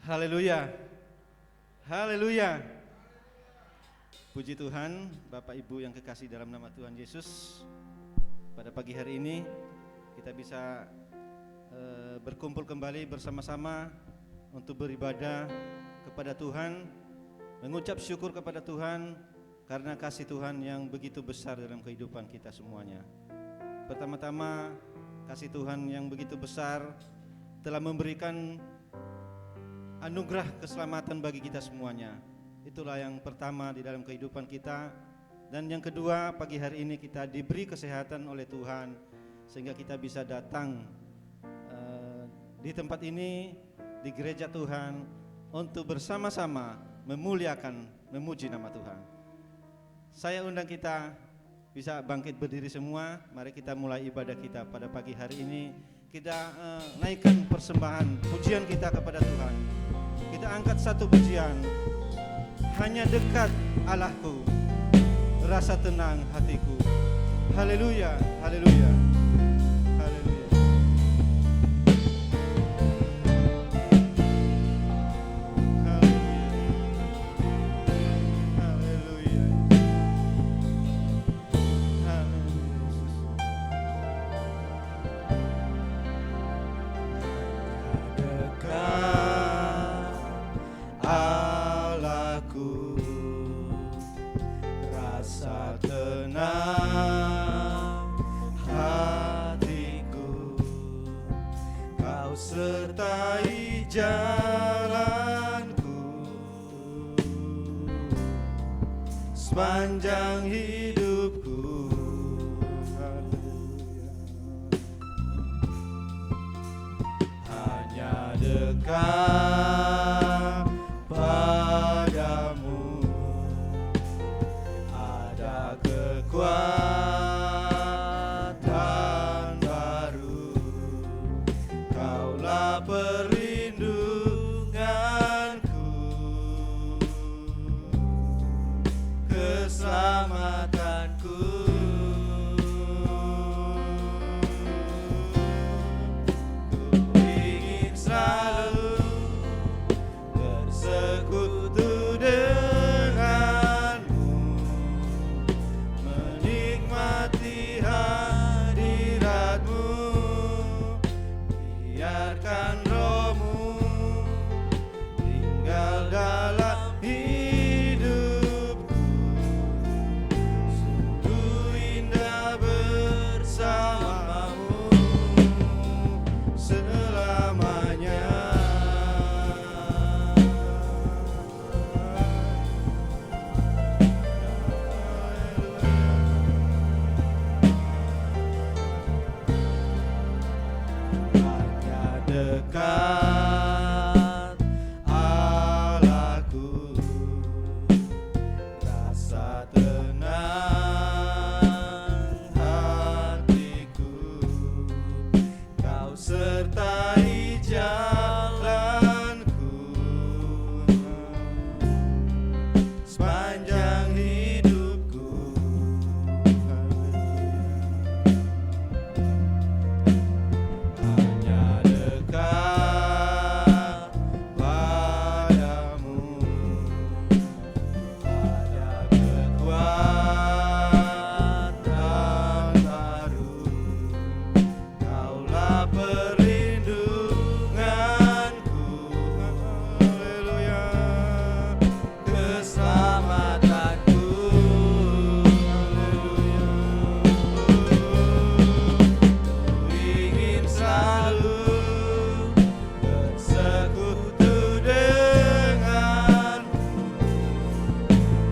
Haleluya. Haleluya. Puji Tuhan, Bapak Ibu yang kekasih dalam nama Tuhan Yesus. Pada pagi hari ini kita bisa berkumpul kembali bersama-sama untuk beribadah kepada Tuhan, mengucap syukur kepada Tuhan karena kasih Tuhan yang begitu besar dalam kehidupan kita semuanya. Pertama-tama, kasih Tuhan yang begitu besar telah memberikan anugerah keselamatan bagi kita semuanya. Itulah yang pertama di dalam kehidupan kita. Dan yang kedua, pagi hari ini kita diberi kesehatan oleh Tuhan sehingga kita bisa datang di tempat ini, di gereja Tuhan, untuk bersama-sama memuliakan, memuji nama Tuhan. Saya undang kita bisa bangkit berdiri semua. Mari kita mulai ibadah kita pada pagi hari ini. Kita naikkan persembahan pujian kita kepada Tuhan. Kita angkat satu pujian. Hanya dekat Allahku, rasa tenang hatiku. Haleluya, haleluya, haleluya. Haleluya, rasa tenang hatiku, Kau sertai jalanku sepanjang hidupku. Hanya dekat padamu ada kekuatan baru. Kaulah perlindunganku, keselamatanku. Ku ingin selalu bersekutu denganmu, menikmati hadiratmu. Biarkan rohmu tinggal dalam hidupku. Sungguh indah bersamamu selamanya. Hanya dekat Allahku, rasa tenang hatiku, Kau sertai jalanku sepanjang hidupku. Hanya dekat padamu ada kekuatan baru. Kaulah perlindunganku. Haleluya, keselamatanku. Haleluya. Ku ingin selalu bersekutu denganmu,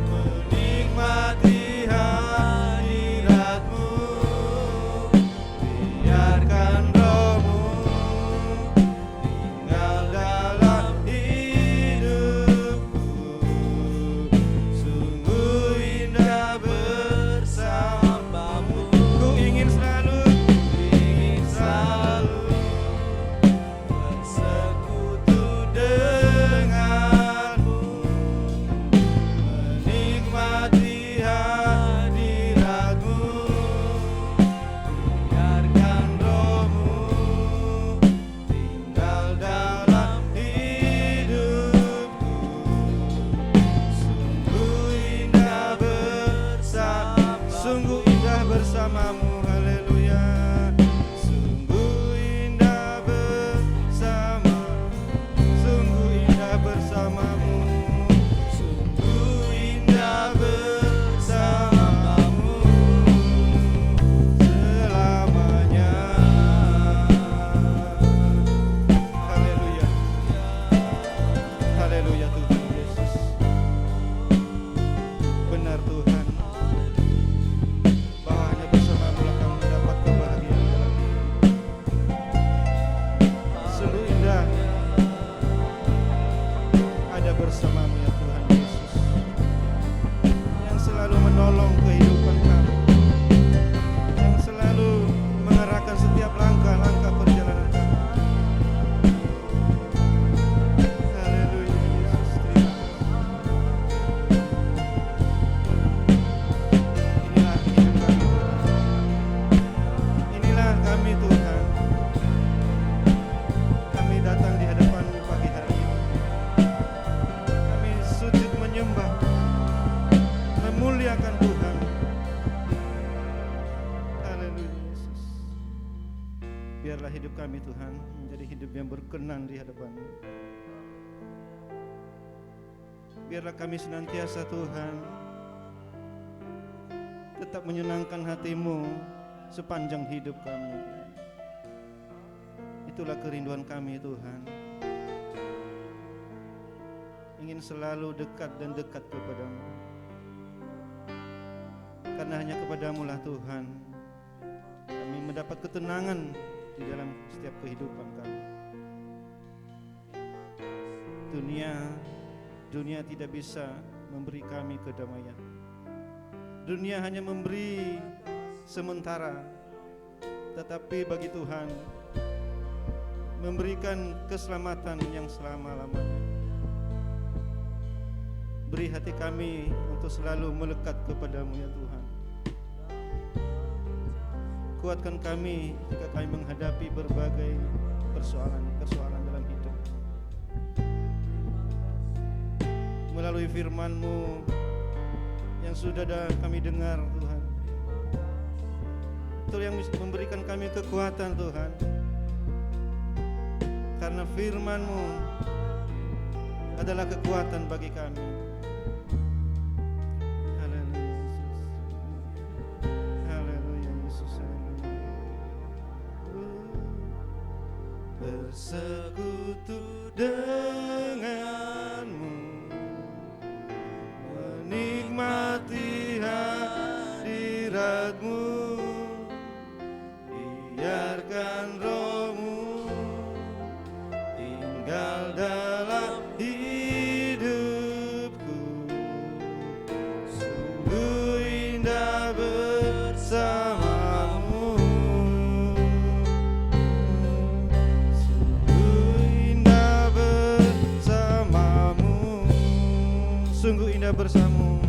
menikmati hadiratmu. Biarkan rohmu tinggal dalam hidupku. Sungguh indah bersamamu. Ku ingin selalu bersekutu denganmu, menikmati hadiratmu. Biarkan rohmu memudahkan setiap langkah-langkah perjalanan kami. Haleluya Yesus, terima kasih. Inilah hidup kami Tuhan. Inilah kami Tuhan. Kami datang di hadapan-Mu pagi hari ini. Kami sujud menyembah, memuliakan Tuhan. Haleluya Yesus. Biarlah hidup kami Tuhan menjadi hidup yang berkenan di hadapan-Mu. Biarlah kami senantiasa Tuhan tetap menyenangkan hati-Mu sepanjang hidup kami. Itulah kerinduan kami Tuhan. Ingin selalu dekat dan dekat kepada-Mu. Karena hanya kepada-Mu lah Tuhan kami mendapat ketenangan di dalam setiap kehidupan kami. Dunia tidak bisa memberi kami kedamaian. Dunia hanya memberi sementara, tetapi bagi Tuhan memberikan keselamatan yang selama-lamanya. Beri hati kami untuk selalu melekat kepada-Mu ya Tuhan. Kuatkan kami jika kami menghadapi berbagai persoalan dalam hidup. Melalui firman-Mu yang sudah kami dengar Tuhan, itu yang memberikan kami kekuatan Tuhan. Karena firman-Mu adalah kekuatan bagi kami. Haleluya Yesus. Haleluya Yesus. Bersekutu dengan-Mu, menikmati hadirat-Mu, biarkan Roh-Mu tinggal dalam hidupku. Sungguh indah bersama-Mu, sungguh indah bersama-Mu, sungguh indah bersama-Mu,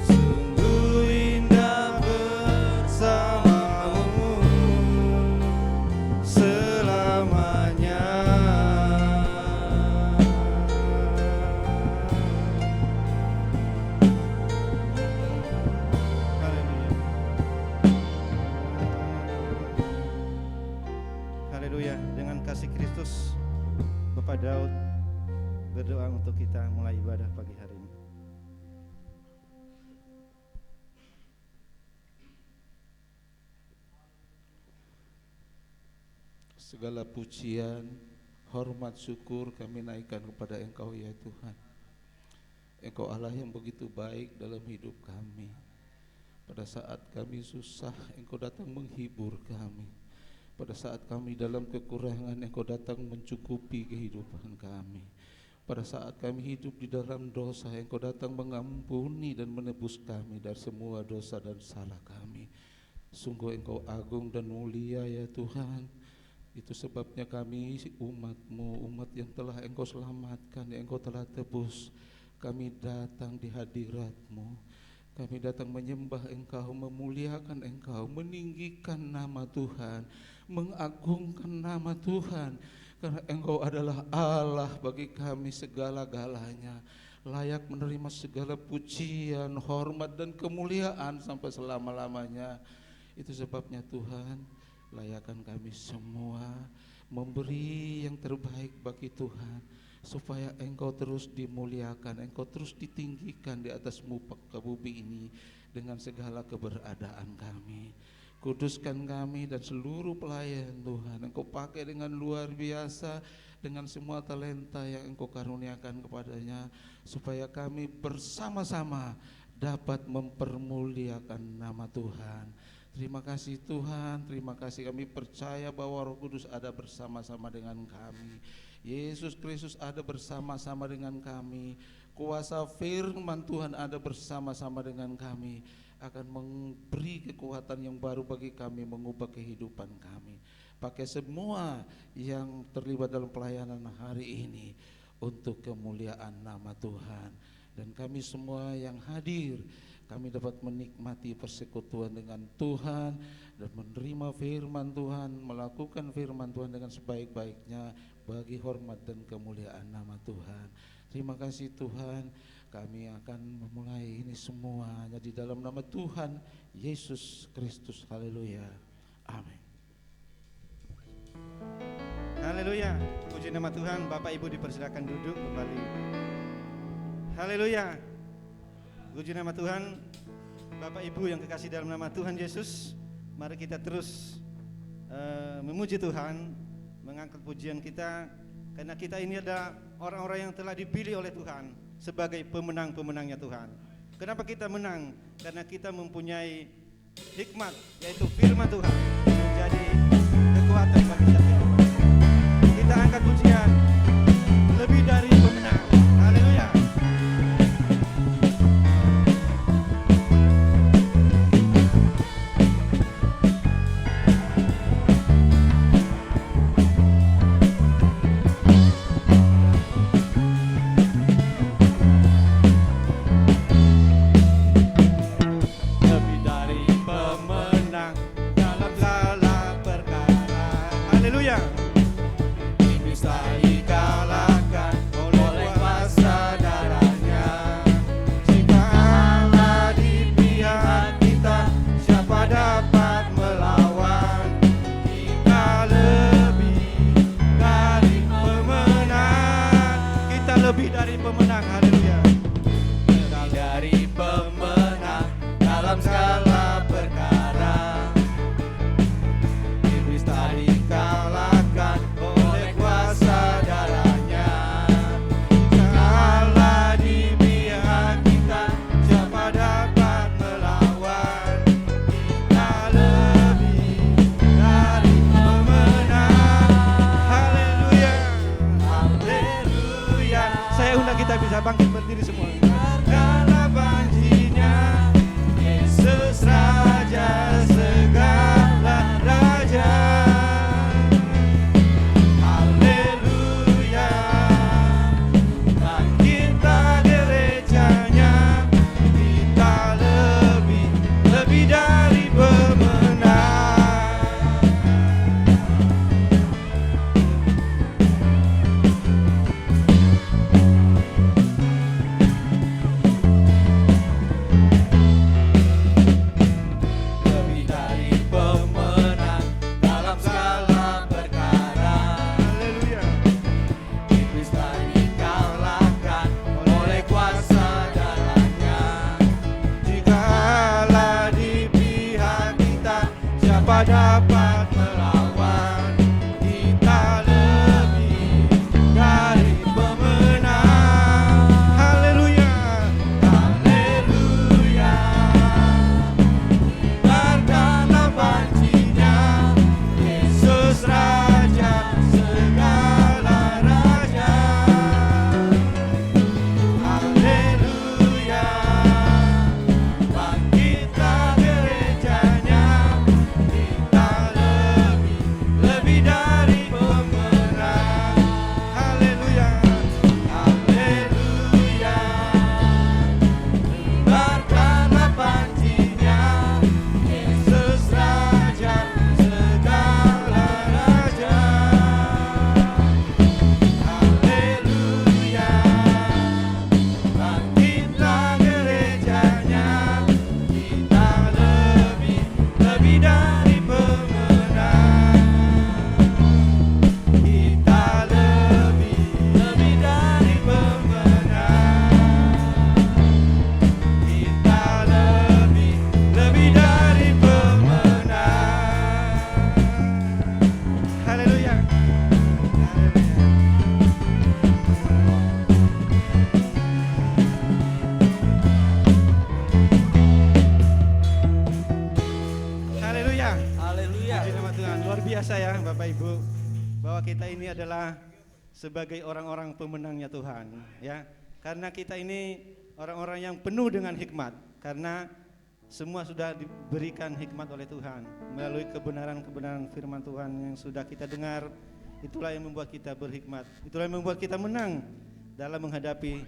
sungguh indah bersama-Mu selamanya. Haleluya. Dengan kasih Kristus, Bapak Daud berdoa untuk kita mulai ibadah pagi hari ini. Segala pujian, hormat, syukur kami naikkan kepada Engkau ya Tuhan. Engkau Allah yang begitu baik dalam hidup kami. Pada saat kami susah, Engkau datang menghibur kami. Pada saat kami dalam kekurangan, Engkau datang mencukupi kehidupan kami. Pada saat kami hidup di dalam dosa, Engkau datang mengampuni dan menebus kami dari semua dosa dan salah kami. Sungguh Engkau agung dan mulia ya Tuhan. Itu sebabnya kami umat-Mu, umat yang telah Engkau selamatkan, yang Engkau telah tebus, kami datang di hadirat-Mu. Kami datang menyembah Engkau, memuliakan Engkau, meninggikan nama Tuhan, mengagungkan nama Tuhan. Karena Engkau adalah Allah bagi kami segala-galanya, layak menerima segala pujian, hormat dan kemuliaan sampai selama-lamanya. Itu sebabnya Tuhan, layakkan kami semua memberi yang terbaik bagi Tuhan, supaya Engkau terus dimuliakan, Engkau terus ditinggikan di atas muka bumi ini dengan segala keberadaan kami. Kuduskan kami dan seluruh pelayan Tuhan, Engkau pakai dengan luar biasa dengan semua talenta yang Engkau karuniakan kepadanya, supaya kami bersama-sama dapat mempermuliakan nama Tuhan. Terima kasih Tuhan, terima kasih, kami percaya bahwa Roh Kudus ada bersama-sama dengan kami. Yesus Kristus ada bersama-sama dengan kami. Kuasa firman Tuhan ada bersama-sama dengan kami. akan memberi kekuatan yang baru bagi kami, mengubah kehidupan kami. Pakai semua yang terlibat dalam pelayanan hari ini untuk kemuliaan nama Tuhan. Dan kami semua yang hadir, kami dapat menikmati persekutuan dengan Tuhan dan menerima firman Tuhan, melakukan firman Tuhan dengan sebaik-baiknya bagi hormat dan kemuliaan nama Tuhan. Terima kasih Tuhan, kami akan memulai ini semuanya di dalam nama Tuhan Yesus Kristus. Haleluya. Amin. Haleluya. Puji nama Tuhan. Bapak Ibu dipersilakan duduk kembali. Haleluya. Puji nama Tuhan. Bapak Ibu yang kekasih dalam nama Tuhan Yesus, mari kita terus memuji Tuhan, mengangkat pujian kita, karena kita ini ada orang-orang yang telah dipilih oleh Tuhan sebagai pemenang-pemenangnya Tuhan. Kenapa kita menang? Karena kita mempunyai hikmat, yaitu firman Tuhan, menjadi kekuatan bagi kita. Kita angkat pujian lebih dari pemenang. Haleluya. Lebih dari pemenang dalam segala perkara. Haleluya. Bisa dikalahkan oleh kuasa darahnya. Jika Allah di pihak kita, siapa dapat melawan? Kita lebih dari pemenang. Kita lebih dari pemenang. Haleluya. Lebih dari pemenang dalam segala perkara. Iblis tak dikalahkan oleh kuasa darahnya. Jika Allah di pihak kita, siapa dapat melawan? Kita lebih dari pemenang. Haleluya. Haleluya. Saya undang kita bisa bangkit berdiri semua. Karena janjinya, Yesus Raja segala raja. Haleluya. Dan kita gerejanya, kita lebih dari pemenang. Lebih dari pemenang dalam segala perkara. Haleluya. Iblis tak dikalahkan oleh kuasa darahnya. Jika Allah di pihak kita, siapa dapat melawan? Kita lebih dari pemenang. Haleluya. Haleluya. Karena janjinya, Yesus Raja segala raja. Haleluya. Bangkitlah gerejanya, kita lebih dari pemenang. Haleluya. Haleluya. Karena janjinya, Yesus Raja segala raja. Haleluya. Bangkitlah gerejanya, kita lebih dari pemenang. Kita lebih dari pemenang. Kita lebih dari pemenang. Haleluya. Haleluya. Haleluya. Puji nama Tuhan. Luar biasa ya Bapak Ibu, bahwa kita ini adalah sebagai orang-orang pemenangnya Tuhan, ya. Karena kita ini orang-orang yang penuh dengan hikmat, karena Semua sudah diberikan hikmat oleh Tuhan melalui kebenaran-kebenaran firman Tuhan yang sudah kita dengar. Itulah yang membuat kita berhikmat. Itulah yang membuat kita menang dalam menghadapi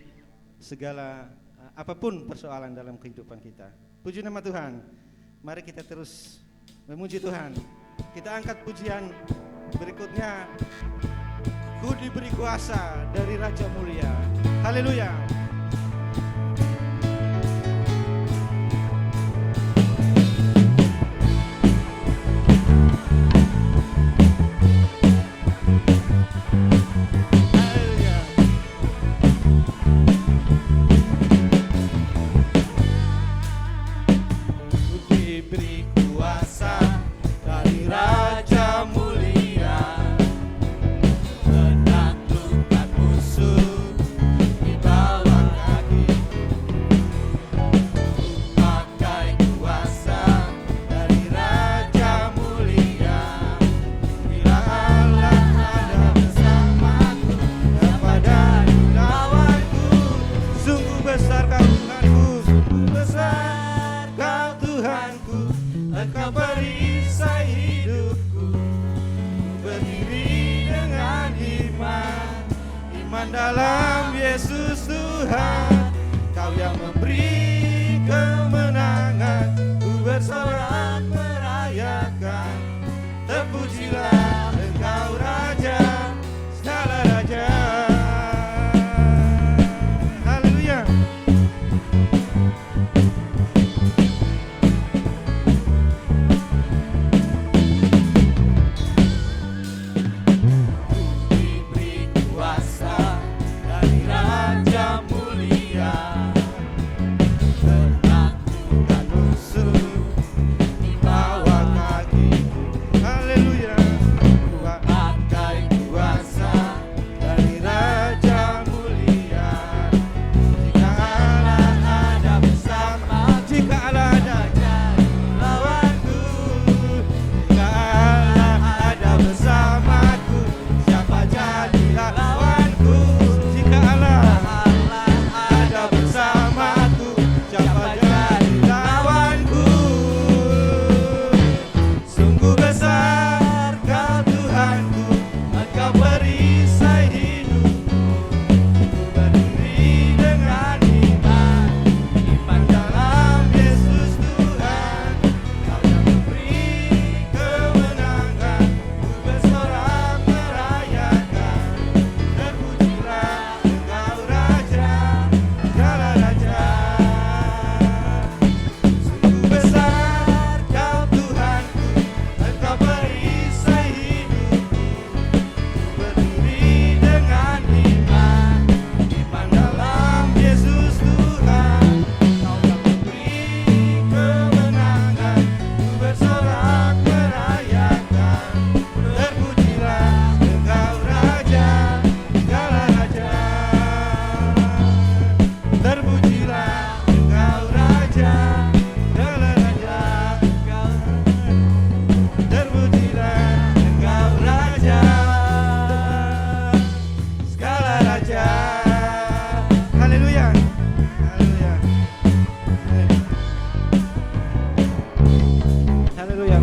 segala apapun persoalan dalam kehidupan kita. Puji nama Tuhan. Mari kita terus memuji Tuhan. Kita angkat pujian berikutnya. Ku diberi kuasa dari Raja Mulia. Haleluya. Dalam Yesus Tuhan, Kau yang memberi kemenangan, ku bersorak merayakan. Terpujilah Engkau Raja, segala raja. Haleluya.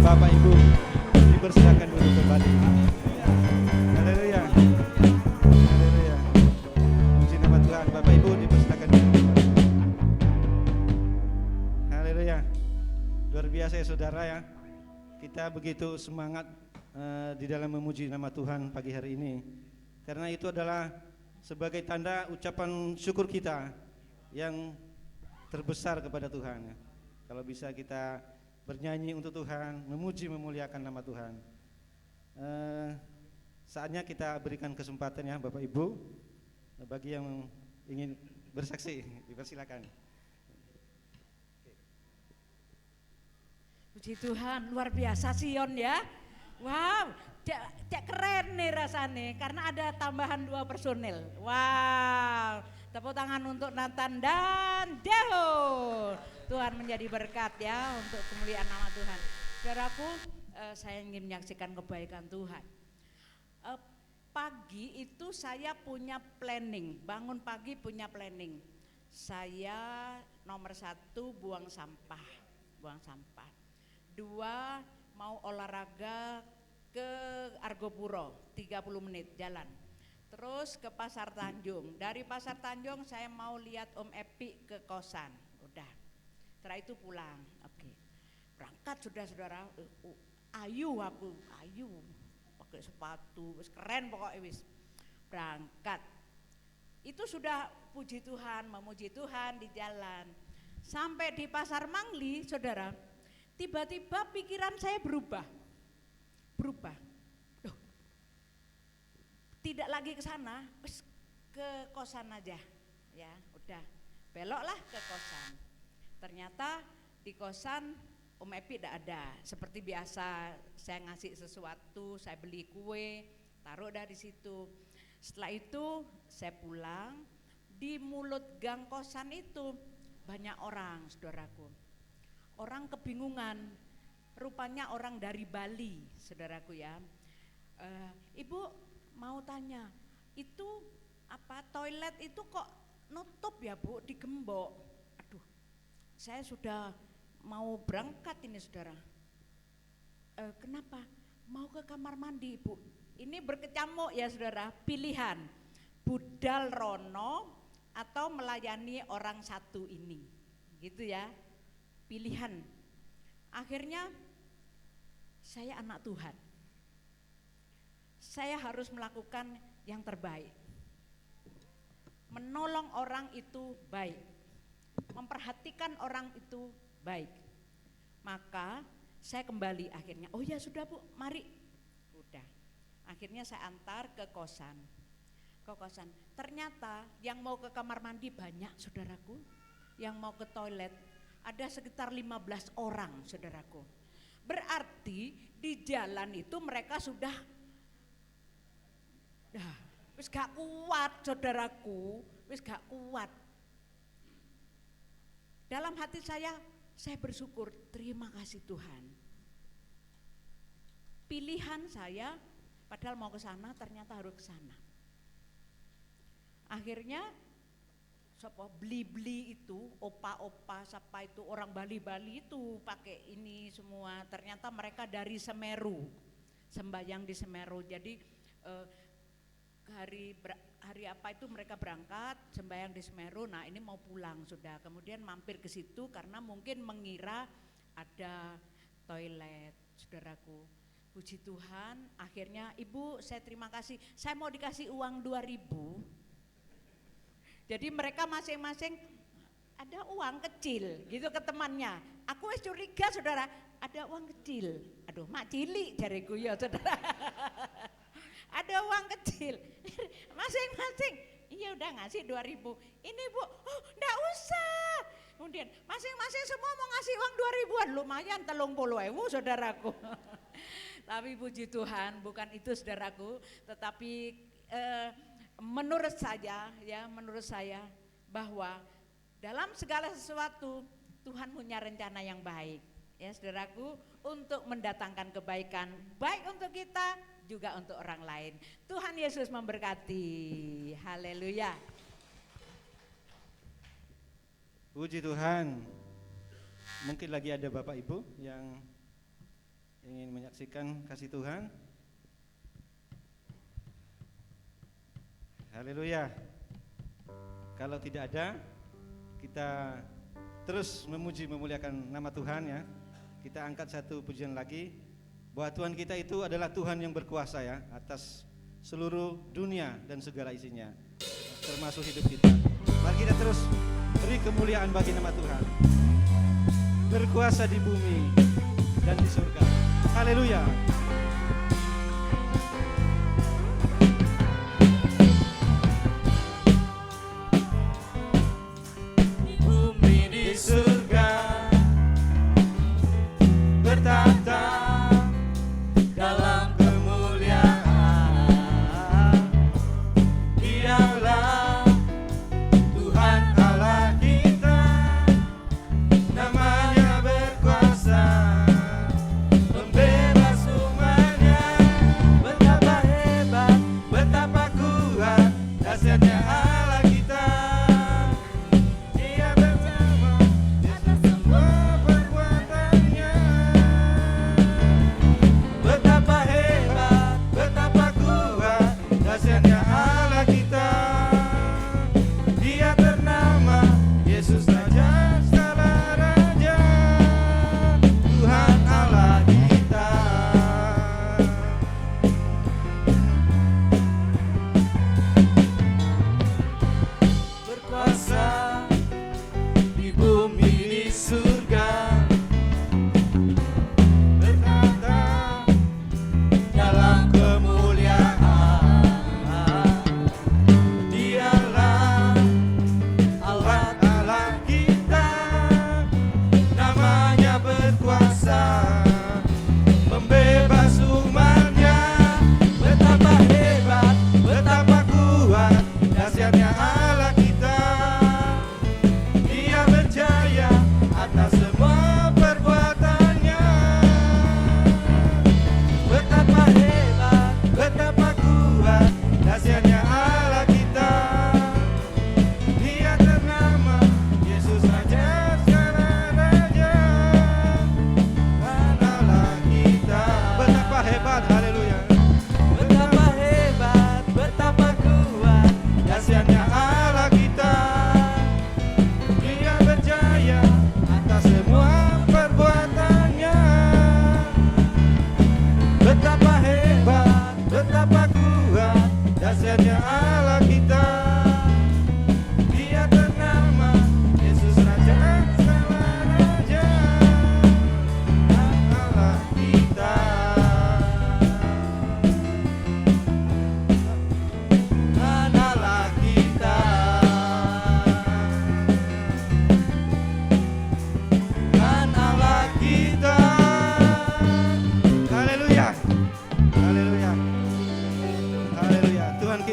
Bapak Ibu dipersilakan duduk kembali. Haleluya. Haleluya. Puji nama Tuhan. Bapak Ibu dipersilakan duduk kembali. Haleluya. Luar biasa ya saudara ya. Kita begitu semangat di dalam memuji nama Tuhan pagi hari ini. Karena itu adalah sebagai tanda ucapan syukur kita yang terbesar kepada Tuhan ya. Kalau bisa kita bernyanyi untuk Tuhan, memuji memuliakan nama Tuhan. Saatnya kita berikan kesempatan ya Bapak Ibu, bagi yang ingin bersaksi, dipersilakan. Puji Tuhan, luar biasa Sion ya. Wow, cek keren nih rasanya karena ada tambahan 2 personil. Wow, tepuk tangan untuk Nathan dan Deho. Tuhan menjadi berkat ya untuk kemuliaan nama Tuhan. Saudaraku, saya ingin menyaksikan kebaikan Tuhan. Pagi itu saya punya planning, bangun pagi punya planning. Saya nomor 1 buang sampah. buang sampah. 2, mau olahraga ke Argopuro 30 menit jalan. Terus ke Pasar Tanjung. Dari Pasar Tanjung saya mau lihat Om Epi ke kosan. Udah. Setelah itu pulang. Oke. Berangkat saudara-saudara. Ayu aku, ayu. Pakai sepatu, wis keren pokoknya wis. Berangkat. Itu sudah puji Tuhan, memuji Tuhan di jalan. Sampai di Pasar Mangli, saudara, tiba-tiba pikiran saya berubah. Loh, tidak lagi ke sana, ke kosan aja. Ya, udah. Beloklah ke kosan. Ternyata di kosan Om Epi tidak ada. Seperti biasa, saya ngasih sesuatu, saya beli kue, taruh dari situ. Setelah itu saya pulang, di mulut gang kosan itu banyak orang, saudaraku. Orang kebingungan, rupanya orang dari Bali, saudaraku ya. Ibu mau tanya, itu apa toilet itu kok nutup ya Bu, digembok. Aduh, saya sudah mau berangkat ini saudara. Kenapa? Mau ke kamar mandi Ibu. Ini berkecamuk ya saudara, pilihan budal rono atau melayani orang satu ini, gitu ya, pilihan. Akhirnya saya anak Tuhan, saya harus melakukan yang terbaik. Menolong orang itu baik, memperhatikan orang itu baik. Maka saya kembali akhirnya, oh ya sudah Bu, mari. Udah, akhirnya saya antar ke kosan. Ternyata yang mau ke kamar mandi banyak saudaraku, yang mau ke toilet ada sekitar 15 orang saudaraku. Berarti di jalan itu mereka sudah wis gak kuat saudaraku, wis gak kuat. Dalam hati saya bersyukur, terima kasih Tuhan. Pilihan saya padahal mau ke sana ternyata harus ke sana. Akhirnya beli itu, opa-opa, siapa itu orang Bali-Bali itu pakai ini semua. Ternyata mereka dari Semeru, sembahyang di Semeru. Jadi hari apa itu mereka berangkat sembahyang di Semeru. Nah ini mau pulang sudah. Kemudian mampir ke situ karena mungkin mengira ada toilet, saudaraku. Puji Tuhan, akhirnya Ibu saya terima kasih. Saya mau dikasih uang 2.000. Jadi mereka masing-masing ada uang kecil gitu ke temannya. Aku wis curiga saudara, ada uang kecil. Aduh mak cilik jariku ya saudara. Ada uang kecil. Masing-masing, iya udah ngasih 2.000. Ini Bu, oh enggak usah. Kemudian masing-masing semua mau ngasih uang 2.000-an, lumayan 30.000 saudaraku. Tapi puji Tuhan bukan itu saudaraku, tetapi menurut saya bahwa dalam segala sesuatu Tuhan punya rencana yang baik ya saudaraku, untuk mendatangkan kebaikan baik untuk kita juga untuk orang lain. Tuhan Yesus memberkati. Haleluya. Puji Tuhan. Mungkin lagi ada Bapak Ibu yang ingin menyaksikan kasih Tuhan. Haleluya. Kalau tidak ada, kita terus memuji memuliakan nama Tuhan ya. Kita angkat satu pujian lagi, bahwa Tuhan kita itu adalah Tuhan yang berkuasa ya atas seluruh dunia dan segala isinya, termasuk hidup kita. Mari kita terus beri kemuliaan bagi nama Tuhan, berkuasa di bumi dan di surga. Haleluya. Surga bertata dalam kemuliaan, Dialah Tuhan Allah kita, namanya berkuasa membebas umat.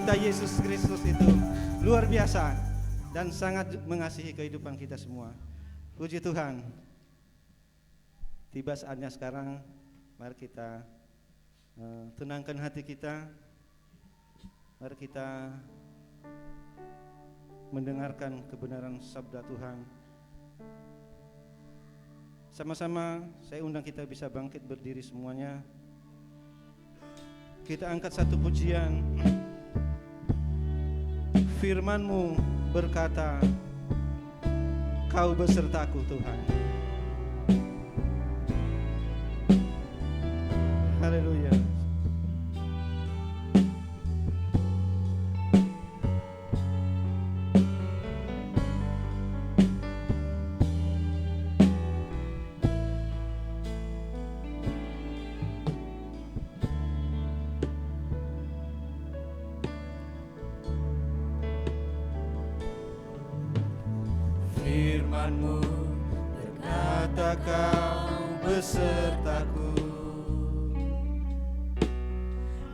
kita Yesus Kristus itu luar biasa dan sangat mengasihi kehidupan kita semua. Puji Tuhan. Tiba saatnya sekarang, mari kita tenangkan hati kita. Mari kita mendengarkan kebenaran sabda Tuhan. Sama-sama saya undang kita bisa bangkit berdiri semuanya. Kita angkat satu pujian. Firman-Mu berkata, Kau besertaku Tuhan. Haleluya. Firman-Mu berkata Kau besertaku,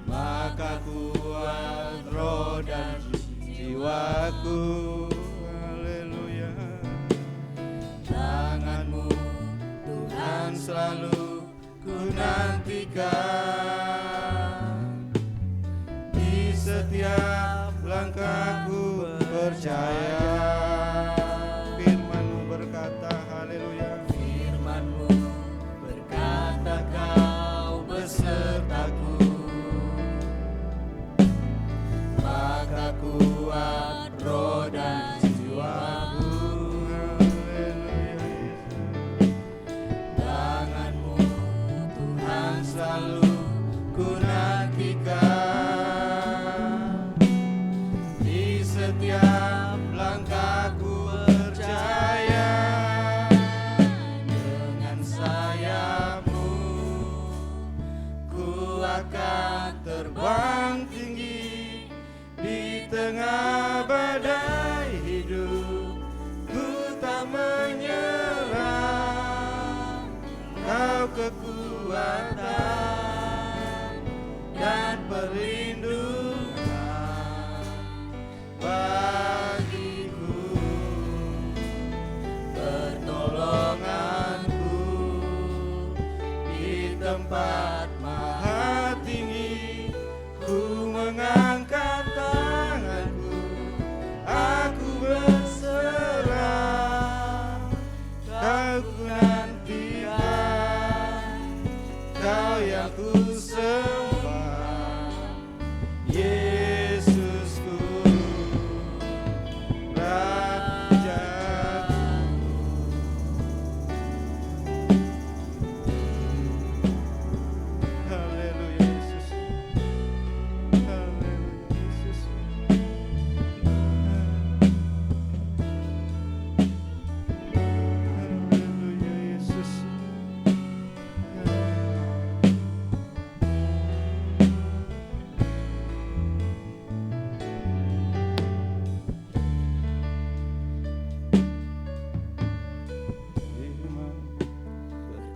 maka kuat roh dan jiwaku. Haleluya. Tangan-Mu Tuhan selalu ku nantikan, di setiap langkahku percaya. Kuat roh dan jiwaku. Tangan-Mu Tuhan selalu ku nantikan, di setiap langkahku percaya. Dengan sayap-Mu ku akan terbang tinggi di tengah badai hidup. Ku tak menyerah, Kau kekuatan dan perlindungan bagiku, pertolonganku di tempat maha tinggi. Ku mengangkat tanganku, aku berserah. Kau ku nantikan, Kau yang ku sembah, Yesusku, Rajaku. Haleluya Yesus. Haleluya Yesus. Haleluya Yesus.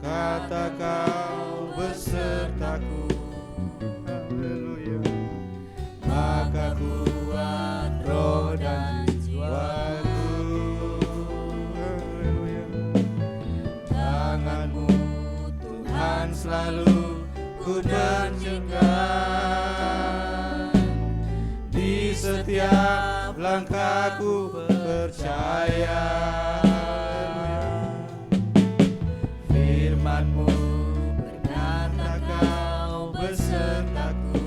Berkata Kau besertaku, Haleluya. maka kuat roh dan jiwaku. Haleluya. Tangan-Mu Tuhan selalu ku nantikan, di setiap langkahku percaya. Firman-Mu berkata Kau besertaku,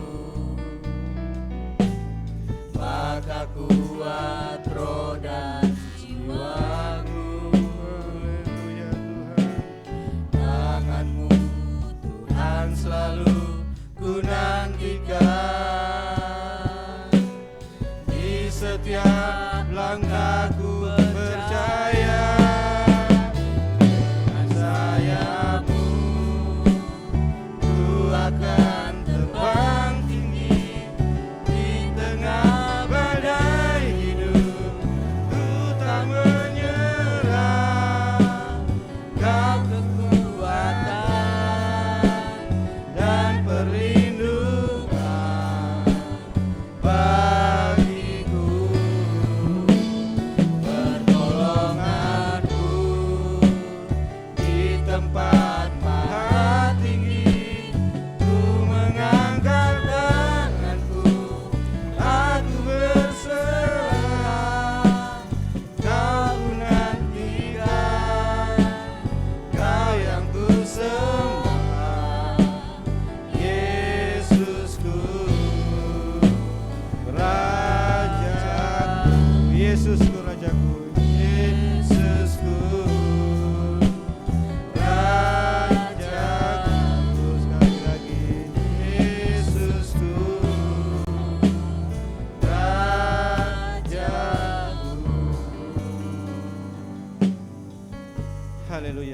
maka kuat roh dan jiwaku. Haleluya Tuhan. Tangan-Mu Tuhan selalu ku nantikan, di setiap langkahku percaya. Dengan sayap-Mu ku akan terbang tinggi, di tengah badai hidup. Ku tak menyerah, Kau kekuatan dan perlindungan.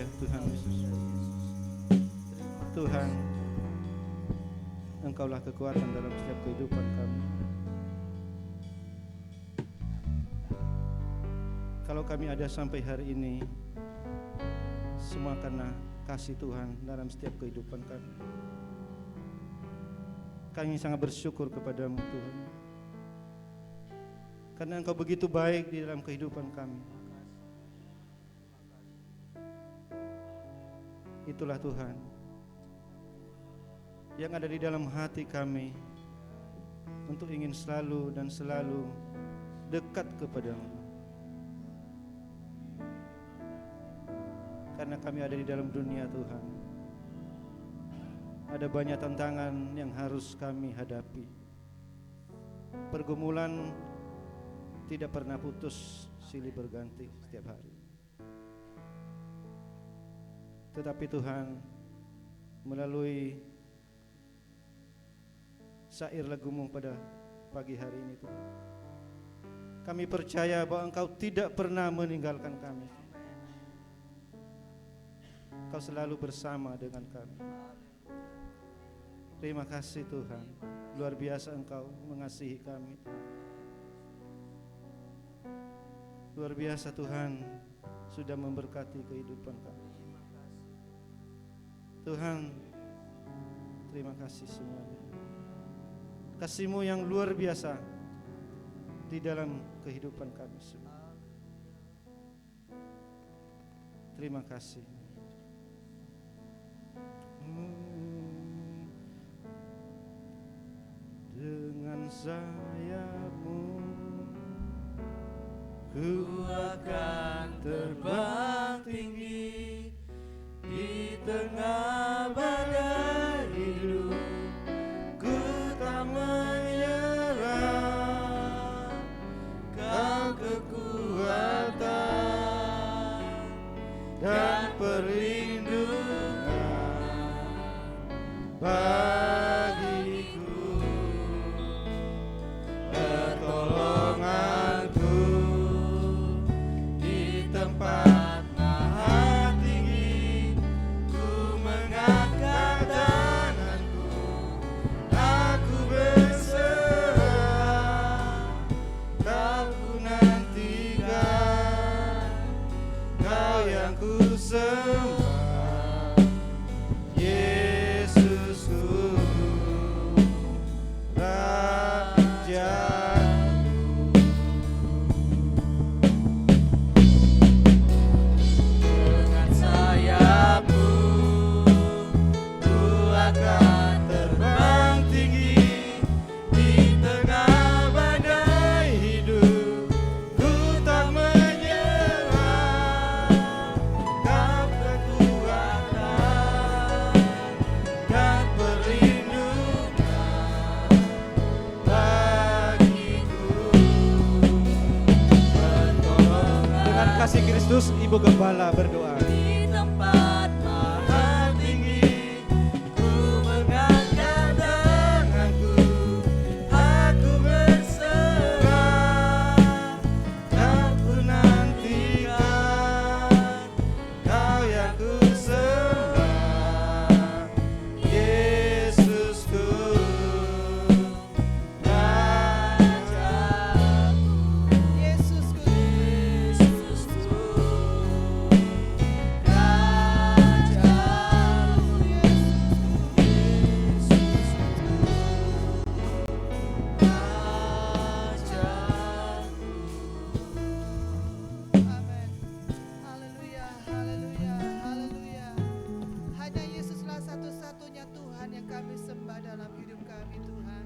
Haleluya Tuhan Yesus. Tuhan, Engkaulah kekuatan dalam setiap kehidupan kami. Kalau kami ada sampai hari ini, semua karena kasih Tuhan dalam setiap kehidupan kami. Kami sangat bersyukur kepadamu Tuhan, karena Engkau begitu baik di dalam kehidupan kami. Itulah Tuhan yang ada di dalam hati kami, untuk ingin selalu dan selalu dekat kepadamu. Karena kami ada di dalam dunia Tuhan, ada banyak tantangan yang harus kami hadapi. Pergumulan tidak pernah putus, silih berganti setiap hari. Tetapi Tuhan, melalui syair lagu-Mu pada pagi hari ini Tuhan, kami percaya bahwa Engkau tidak pernah meninggalkan kami. Engkau selalu bersama dengan kami. Terima kasih Tuhan, luar biasa Engkau mengasihi kami. Luar biasa Tuhan sudah memberkati kehidupan kami. Tuhan, terima kasih semuanya. Kasih-Mu yang luar biasa di dalam kehidupan kami semua. Terima kasih. Dengan sayap-Mu ku akan terbang tinggi di tengah badai hidup. Ku tak menyerah, Kau kekuatan dan perlindungan bagiku, pertolonganku di tempat maha tinggi. Ku mengangkat tanganku, aku berserah, Kau ku nantikan, Kau yang ku sembah, Yesusku, Rajaku. Dengan sayap-Mu ku akan terbang tinggi di tengah badai hidup. Ku tak menyerah, Kau kekuatan dan perlindungan bagiku, pertolongan. Dengan kasih Kristus, Ibu Gembala berdoa. Di tempat maha tinggi, ku mengangkat tanganku, aku berserah, Kau ku nantikan, Kau yang ku sembah, Yesusku, Rajaku. Yesusku, Yesusku, Amin. Haleluya, haleluya, haleluya. Hanya Yesuslah satu-satunya Tuhan yang kami sembah dalam hidup kami, Tuhan.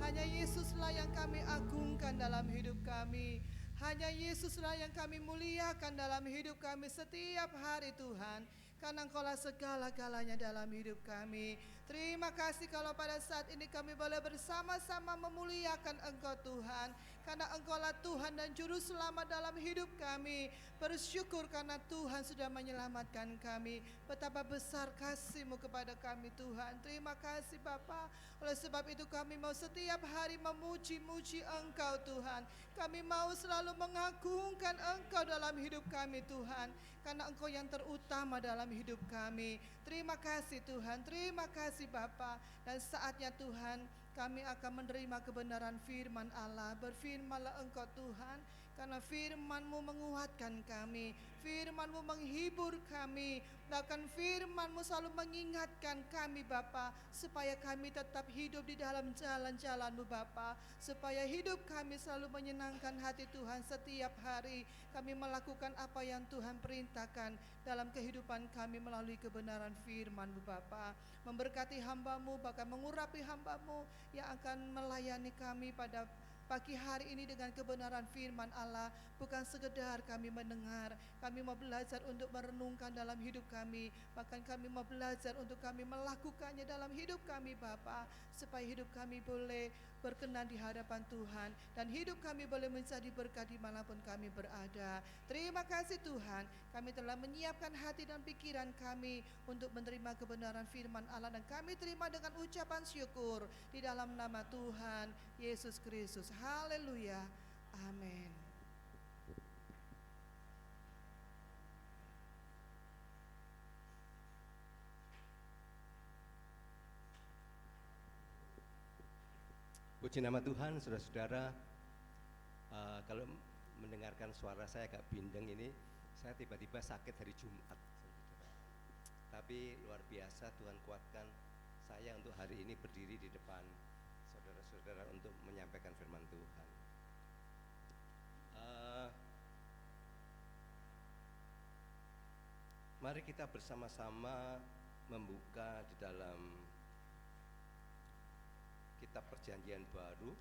Hanya Yesuslah yang kami agungkan dalam hidup kami. Hanya Yesuslah yang kami muliakan dalam hidup kami setiap hari, Tuhan. karena Engkaulah segala-galanya dalam hidup kami. Terima kasih kalau pada saat ini kami boleh bersama-sama memuliakan Engkau Tuhan, karena Engkaulah Tuhan dan Juru Selamat dalam hidup kami. Bersyukur karena Tuhan sudah menyelamatkan kami. Betapa besar kasih-Mu kepada kami Tuhan. Terima kasih Bapa. Oleh sebab itu kami mau setiap hari memuji-muji Engkau Tuhan. Kami mau selalu mengagungkan Engkau dalam hidup kami Tuhan, karena Engkau yang terutama dalam hidup kami. Terima kasih Tuhan, terima kasih Bapa. Dan saatnya Tuhan kami akan menerima kebenaran firman Allah. Berfirmanlah Engkau Tuhan, karena firman-Mu menguatkan kami, firman-Mu menghibur kami, bahkan firman-Mu selalu mengingatkan kami Bapa, supaya kami tetap hidup di dalam jalan-jalan-Mu Bapa, supaya hidup kami selalu menyenangkan hati Tuhan. Setiap hari kami melakukan apa yang Tuhan perintahkan dalam kehidupan kami melalui kebenaran firman-Mu Bapa. Memberkati hamba-Mu, bahkan mengurapi hamba-Mu yang akan melayani kami pada pagi hari ini dengan kebenaran firman Allah. Bukan sekedar kami mendengar, kami mau belajar untuk merenungkan dalam hidup kami. Bahkan kami mau belajar untuk kami melakukannya dalam hidup kami Bapa, supaya hidup kami boleh berkenan di hadapan Tuhan, dan hidup kami boleh menjadi berkat dimanapun kami berada. Terima kasih Tuhan, kami telah menyiapkan hati dan pikiran kami untuk menerima kebenaran firman Allah, dan kami terima dengan ucapan syukur di dalam nama Tuhan Yesus Kristus. Haleluya, amin. Puji nama Tuhan, saudara-saudara. Kalau mendengarkan suara saya agak bindeng ini, saya tiba-tiba sakit hari Jumat, saudara. Tapi luar biasa Tuhan kuatkan saya untuk hari ini berdiri di depan saudara-saudara untuk menyampaikan firman Tuhan. Mari kita bersama-sama membuka di dalam Kitab Perjanjian Baru,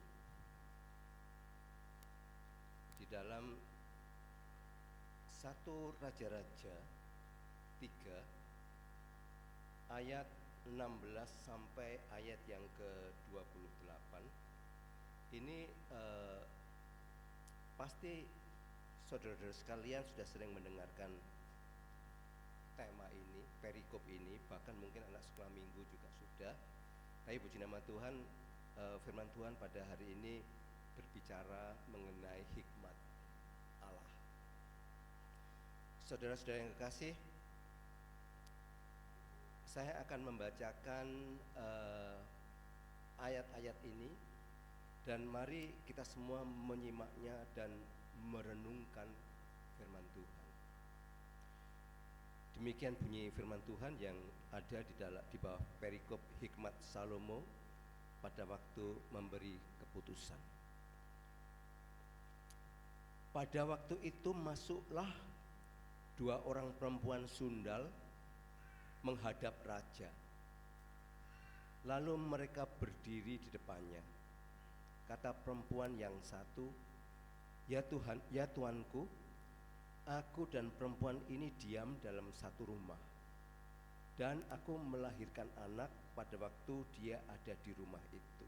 di dalam 1 Raja-Raja 3 ayat 16 sampai ayat yang ke-28. Ini pasti saudara-saudara sekalian sudah sering mendengarkan tema ini, perikop ini, bahkan mungkin anak sekolah minggu juga sudah. Tapi puji nama Tuhan, firman Tuhan pada hari ini berbicara mengenai hikmat Allah. Saudara-saudara yang kekasih, saya akan membacakan ayat-ayat ini, dan mari kita semua menyimaknya dan merenungkan firman Tuhan. Demikian bunyi firman Tuhan yang ada di bawah perikop hikmat Salomo pada waktu memberi keputusan. Pada waktu itu masuklah 2 orang perempuan sundal menghadap raja. Lalu mereka berdiri di depannya. Kata perempuan yang satu, "Ya Tuhan, ya Tuanku, aku dan perempuan ini diam dalam satu rumah, dan aku melahirkan anak pada waktu dia ada di rumah itu.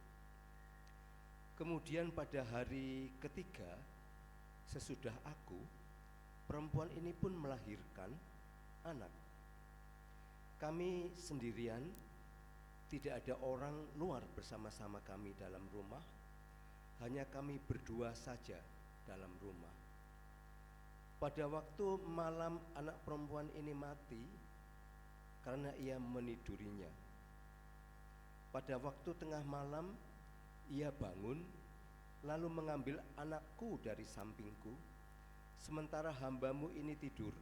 Kemudian pada hari ketiga sesudah aku, perempuan ini pun melahirkan anak. Kami sendirian, tidak ada orang luar bersama-sama kami dalam rumah, hanya kami berdua saja dalam rumah. Pada waktu malam anak perempuan ini mati karena ia menidurinya. Pada waktu tengah malam ia bangun, lalu mengambil anakku dari sampingku, sementara hambamu ini tidur.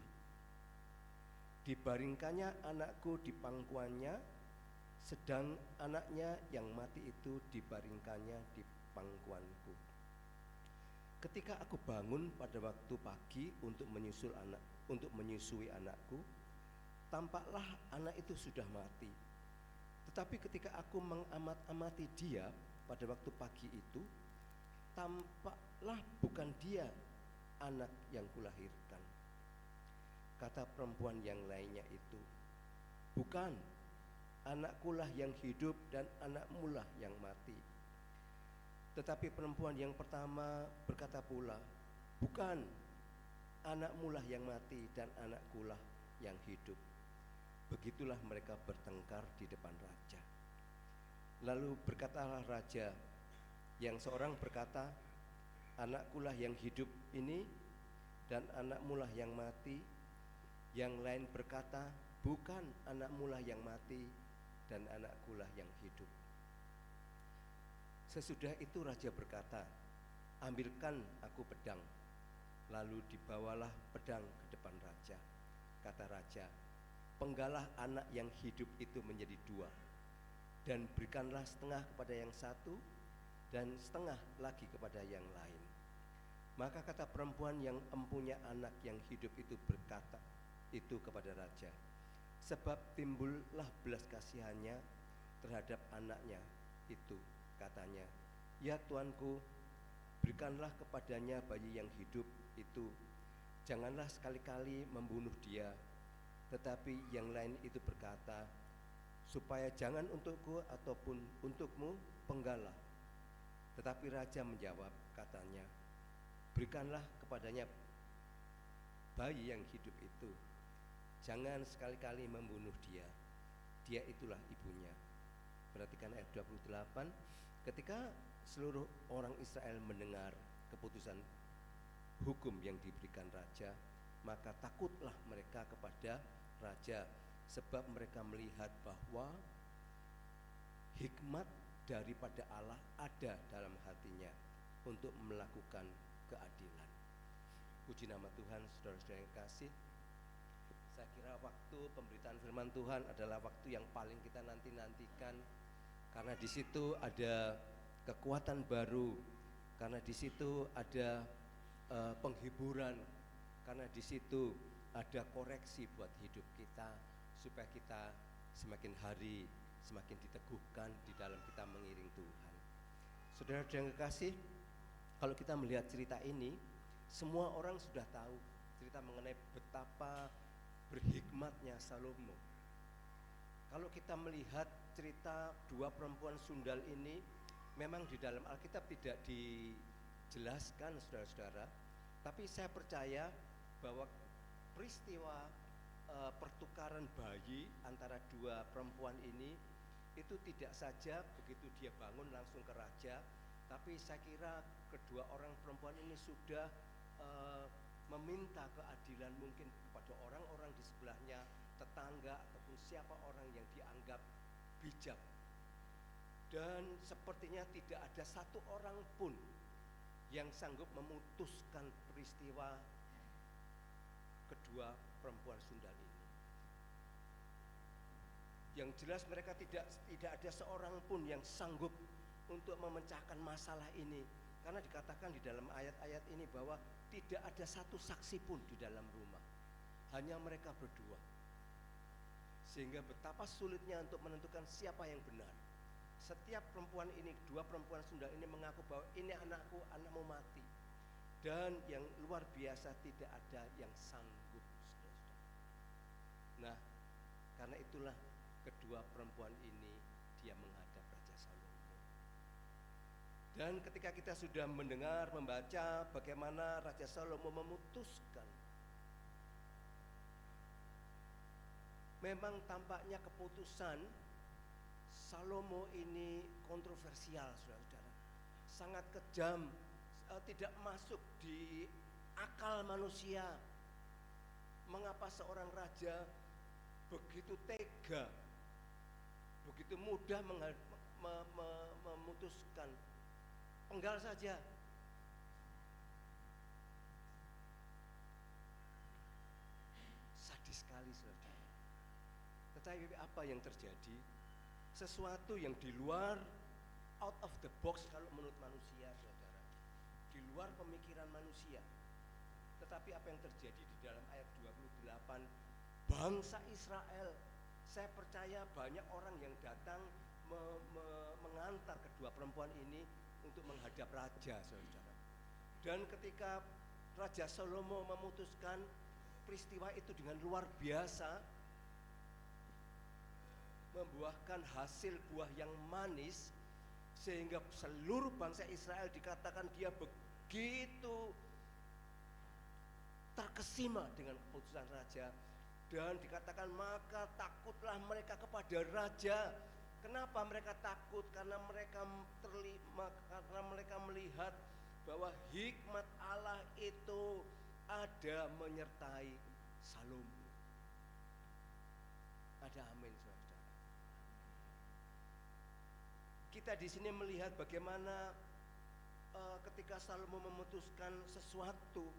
Dibaringkannya anakku di pangkuannya, sedang anaknya yang mati itu dibaringkannya di pangkuanku. Ketika aku bangun pada waktu pagi untuk menyusui anakku, tampaklah anak itu sudah mati. Tetapi ketika aku mengamat-amati dia pada waktu pagi itu, tampaklah bukan dia anak yang kulahirkan. Kata perempuan yang lainnya itu, bukan, anakkulah yang hidup dan anakmulah yang mati. Tetapi perempuan yang pertama berkata pula, bukan, anakmulah yang mati dan anakkulah yang hidup. Begitulah mereka bertengkar di depan raja. Lalu berkatalah raja, yang seorang berkata, anakkulah yang hidup ini dan anakmulah yang mati. Yang lain berkata, bukan, anakmulah yang mati dan anakkulah yang hidup. Sesudah itu raja berkata, ambilkan aku pedang. Lalu dibawalah pedang ke depan raja. Kata raja, penggalah anak yang hidup itu menjadi dua, dan berikanlah setengah kepada yang satu dan setengah lagi kepada yang lain. Maka kata perempuan yang empunya anak yang hidup itu berkata itu kepada raja, sebab timbullah belas kasihannya terhadap anaknya itu. Katanya, ya tuanku, berikanlah kepadanya bayi yang hidup itu, janganlah sekali-kali membunuh dia. Tetapi yang lain itu berkata, supaya jangan untukku ataupun untukmu penggalah. Tetapi raja menjawab, katanya, berikanlah kepadanya bayi yang hidup itu, jangan sekali-kali membunuh dia. Dia itulah ibunya. Perhatikan ayat 28. Ketika seluruh orang Israel mendengar keputusan hukum yang diberikan raja, maka takutlah mereka kepada raja, sebab mereka melihat bahwa hikmat daripada Allah ada dalam hatinya untuk melakukan keadilan. Puji nama Tuhan. Saudara-saudara yang kasih, saya kira waktu pemberitaan firman Tuhan adalah waktu yang paling kita nanti-nantikan, karena di situ ada kekuatan baru, karena di situ ada penghiburan, karena di situ ada koreksi buat hidup kita, supaya kita semakin hari semakin diteguhkan di dalam kita mengiring Tuhan. Saudara yang kekasih, kalau kita melihat cerita ini, semua orang sudah tahu cerita mengenai betapa berhikmatnya Salomo. Kalau kita melihat cerita dua perempuan sundal ini, memang di dalam Alkitab tidak dijelaskan, saudara-saudara, tapi saya percaya bahwa peristiwa pertukaran bayi antara dua perempuan ini itu tidak saja begitu dia bangun langsung ke raja, tapi saya kira kedua orang perempuan ini sudah meminta keadilan mungkin kepada orang-orang di sebelahnya, tetangga ataupun siapa orang yang dianggap bijak. Dan sepertinya tidak ada satu orang pun yang sanggup memutuskan peristiwa kedua perempuan sundal ini. Yang jelas mereka tidak ada seorang pun yang sanggup untuk memecahkan masalah ini, karena dikatakan di dalam ayat-ayat ini bahwa tidak ada satu saksi pun di dalam rumah, hanya mereka berdua. Sehingga betapa sulitnya untuk menentukan siapa yang benar. Setiap perempuan ini, dua perempuan sundal ini mengaku bahwa ini anakku, anakmu mati. Dan yang luar biasa tidak ada yang sanggup, saudara-saudara. Nah, karena itulah kedua perempuan ini dia menghadap Raja Salomo. Dan ketika kita sudah mendengar, membaca bagaimana Raja Salomo memutuskan, memang tampaknya keputusan Salomo ini kontroversial, saudara-saudara, sangat kejam, tidak masuk di akal manusia. Mengapa seorang raja begitu tega, begitu mudah memutuskan penggal saja? Sadis sekali, saudara. Tetapi apa yang terjadi? Sesuatu yang di luar, out of the box kalau menurut manusia, saudara, di luar pemikiran manusia. Tetapi apa yang terjadi di dalam ayat 28, bangsa Israel, saya percaya banyak orang yang datang mengantar kedua perempuan ini untuk menghadap raja, saudara. Dan ketika Raja Salomo memutuskan peristiwa itu dengan luar biasa, membuahkan hasil buah yang manis, sehingga seluruh bangsa Israel dikatakan dia begitu terkesima dengan keputusan raja, dan dikatakan maka takutlah mereka kepada raja. Kenapa mereka takut? Karena mereka melihat bahwa hikmat Allah itu ada menyertai Salomo. Ada amin, saudara. Kita di sini melihat bagaimana ketika Salomo memutuskan sesuatu,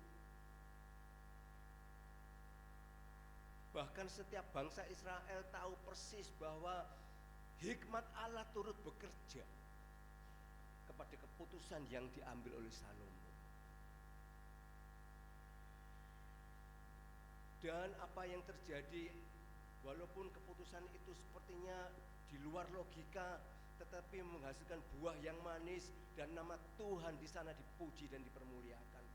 bahkan setiap bangsa Israel tahu persis bahwa hikmat Allah turut bekerja kepada keputusan yang diambil oleh Salomo. Dan apa yang terjadi, walaupun keputusan itu sepertinya di luar logika, tetapi menghasilkan buah yang manis dan nama Tuhan di sana dipuji dan dipermuliakan.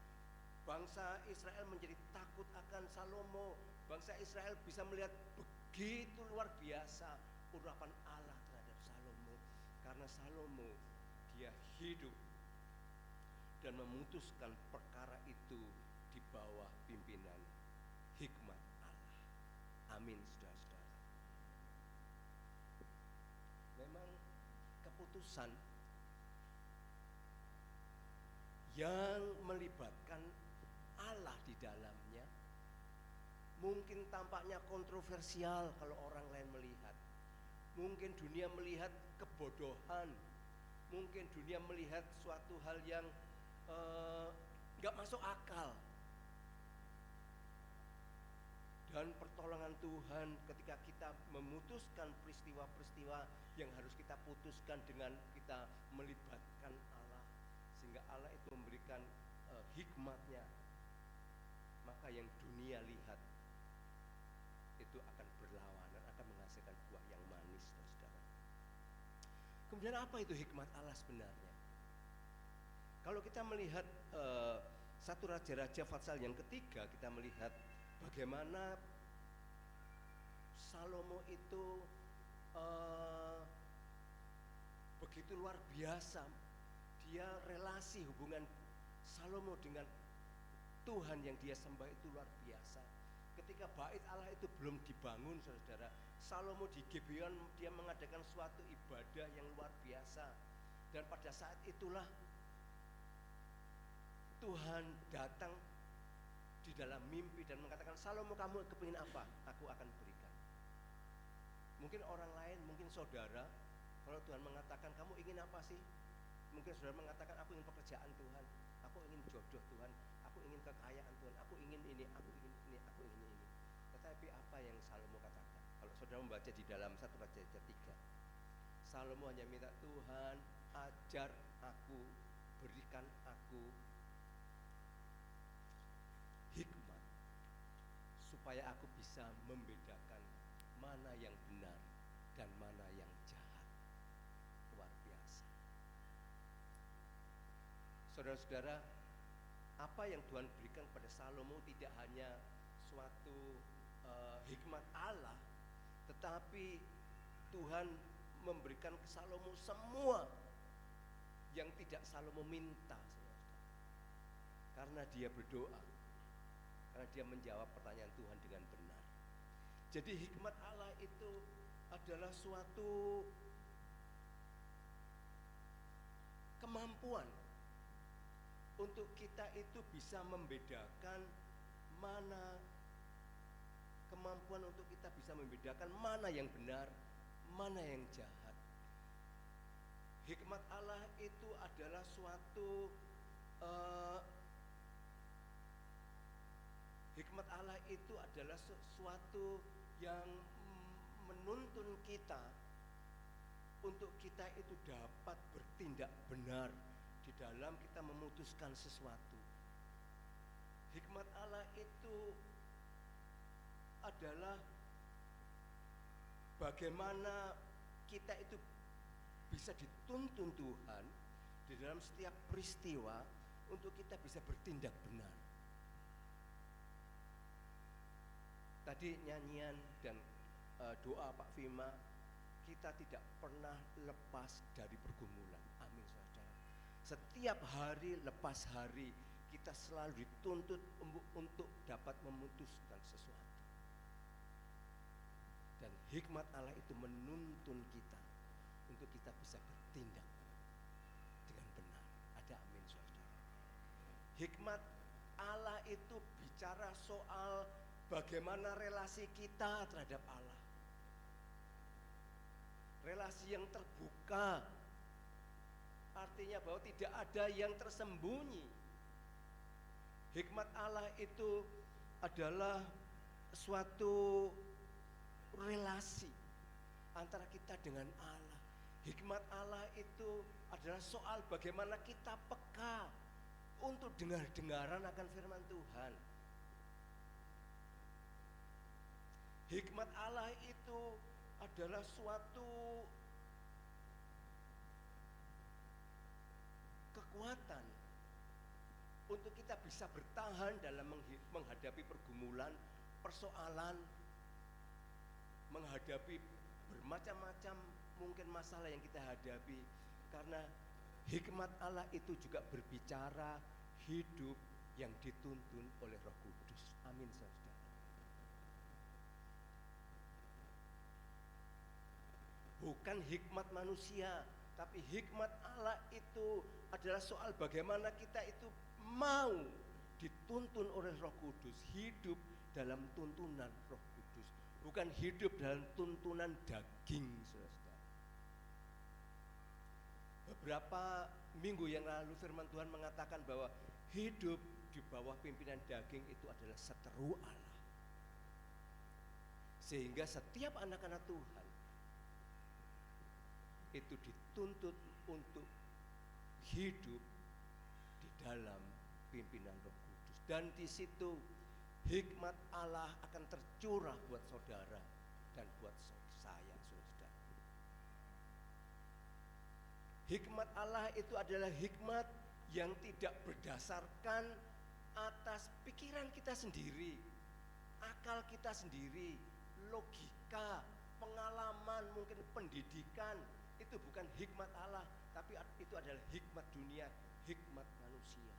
Bangsa Israel menjadi takut akan Salomo. Bangsa Israel bisa melihat begitu luar biasa urapan Allah terhadap Salomo, karena Salomo dia hidup dan memutuskan perkara itu di bawah pimpinan hikmat Allah. Amin, saudara-saudara. Memang keputusan yang melibatkan Allah di dalamnya mungkin tampaknya kontroversial kalau orang lain melihat. Mungkin dunia melihat kebodohan, mungkin dunia melihat suatu hal yang gak masuk akal. Dan pertolongan Tuhan ketika kita memutuskan peristiwa-peristiwa yang harus kita putuskan dengan kita melibatkan Allah, sehingga Allah itu memberikan hikmatnya, maka yang dunia lihat itu akan berlawanan, akan menghasilkan buah yang manis, saudara. Kemudian apa itu hikmat Allah sebenarnya? Kalau kita melihat satu Raja-Raja pasal yang ketiga, kita melihat bagaimana Salomo itu begitu luar biasa. Dia relasi hubungan Salomo dengan Tuhan yang dia sembah itu luar biasa. Ketika bait Allah itu belum dibangun, saudara, Salomo di Gibeon dia mengadakan suatu ibadah yang luar biasa. Dan pada saat itulah Tuhan datang di dalam mimpi dan mengatakan, Salomo, kamu kepingin apa? Aku akan berikan. Mungkin orang lain, mungkin saudara, kalau Tuhan mengatakan, kamu ingin apa sih? Mungkin saudara mengatakan, aku ingin pekerjaan Tuhan, aku ingin jodoh Tuhan, aku ingin kekayaan Tuhan, aku ingin ini, aku ingin ini, aku ingin ini. Tetapi apa yang Salomo katakan? Kalau saudara membaca di dalam 1 Raja 3, Salomo hanya minta, Tuhan ajar aku, berikan aku hikmat supaya aku bisa membedakan mana yang benar dan mana yang jahat. Luar biasa. Saudara-saudara, apa yang Tuhan berikan pada Salomo tidak hanya suatu hikmat Allah, tetapi Tuhan memberikan ke Salomo semua yang tidak Salomo minta, saudara. Karena dia berdoa, karena dia menjawab pertanyaan Tuhan dengan benar. Jadi hikmat Allah itu adalah suatu kemampuan untuk kita itu bisa membedakan mana, kemampuan untuk kita bisa membedakan mana yang benar, mana yang jahat. Hikmat Allah itu adalah suatu hikmat Allah itu adalah sesuatu yang menuntun kita untuk kita itu dapat bertindak benar di dalam kita memutuskan sesuatu. Hikmat Allah itu adalah bagaimana kita itu bisa dituntun Tuhan di dalam setiap peristiwa untuk kita bisa bertindak benar. Tadi nyanyian dan doa Pak Fima kita tidak pernah lepas dari pergumulan. Amin saudara. Setiap hari lepas hari kita selalu dituntut untuk dapat memutuskan sesuatu. Dan hikmat Allah itu menuntun kita untuk kita bisa bertindak dengan benar. Ada amin saudara. Hikmat Allah itu bicara soal bagaimana relasi kita terhadap Allah. Relasi yang terbuka, artinya bahwa tidak ada yang tersembunyi. Hikmat Allah itu adalah suatu relasi antara kita dengan Allah. Hikmat Allah itu adalah soal bagaimana kita peka untuk dengar-dengaran akan firman Tuhan. Hikmat Allah itu adalah suatu kekuatan untuk kita bisa bertahan dalam menghadapi pergumulan, persoalan, menghadapi bermacam-macam mungkin masalah yang kita hadapi. Karena hikmat Allah itu juga berbicara hidup yang dituntun oleh Roh Kudus. Amin saudara. Bukan hikmat manusia, tapi hikmat Allah itu adalah soal bagaimana kita itu mau dituntun oleh Roh Kudus, hidup dalam tuntunan Roh Kudus, bukan hidup dalam tuntunan daging, saudara. Beberapa minggu yang lalu firman Tuhan mengatakan bahwa hidup di bawah pimpinan daging itu adalah seteru Allah. Sehingga setiap anak-anak Tuhan itu dituntut untuk hidup di dalam pimpinan Roh Kudus. Dan di situ hikmat Allah akan tercurah buat saudara dan buat saya, saudara. Hikmat Allah itu adalah hikmat yang tidak berdasarkan atas pikiran kita sendiri, akal kita sendiri, logika, pengalaman, mungkin pendidikan. Itu bukan hikmat Allah, tapi itu adalah hikmat dunia, hikmat manusia.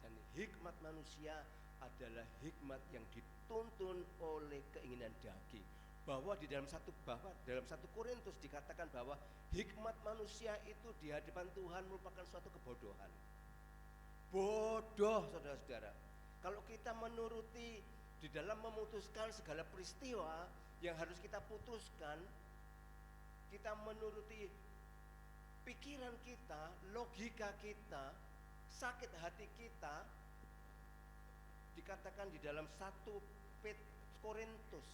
Dan hikmat manusia adalah hikmat yang dituntun oleh keinginan daging. Bahwa di dalam satu Korintus dikatakan bahwa hikmat manusia itu di hadapan Tuhan merupakan suatu kebodohan. Bodoh, saudara-saudara. Kalau kita menuruti di dalam memutuskan segala peristiwa yang harus kita putuskan, kita menuruti pikiran kita, logika kita, sakit hati kita, dikatakan di dalam 1 Korintus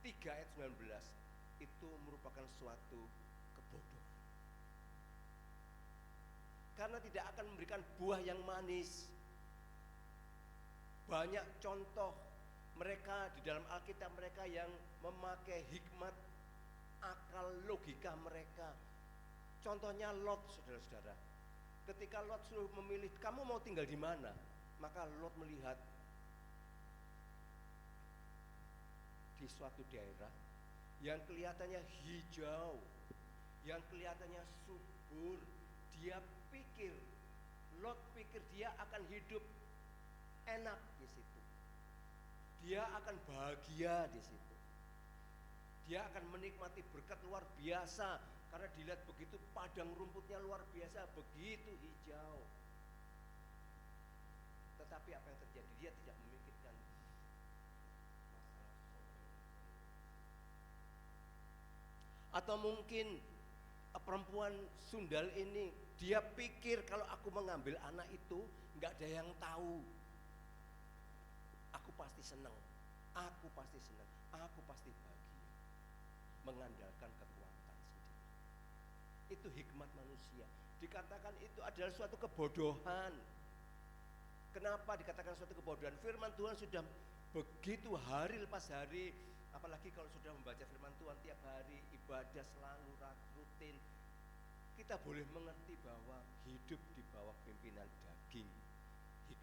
3 ayat 19, itu merupakan suatu kebodohan. Karena tidak akan memberikan buah yang manis. Banyak contoh mereka di dalam Alkitab, mereka yang memakai hikmat akal logika mereka. Contohnya Lot, saudara-saudara. Ketika Lot suruh memilih, kamu mau tinggal di mana? Maka Lot melihat di suatu daerah yang kelihatannya hijau, yang kelihatannya subur. Lot pikir dia akan hidup enak di situ. Dia akan bahagia di situ. Dia akan menikmati berkat luar biasa karena dilihat begitu padang rumputnya luar biasa, begitu hijau. Tetapi apa yang terjadi? Dia tidak memikirkan masalah. Atau mungkin perempuan sundal ini, dia pikir kalau aku mengambil anak itu nggak ada yang tahu. Aku pasti senang, aku pasti bahagia. Mengandalkan kekuatan sendiri. Itu hikmat manusia. Dikatakan itu adalah suatu kebodohan. Kenapa dikatakan suatu kebodohan? Firman Tuhan sudah begitu hari lepas hari, apalagi kalau sudah membaca firman Tuhan tiap hari, ibadah selalu rutin, kita boleh mengerti bahwa hidup di bawah pimpinan daging,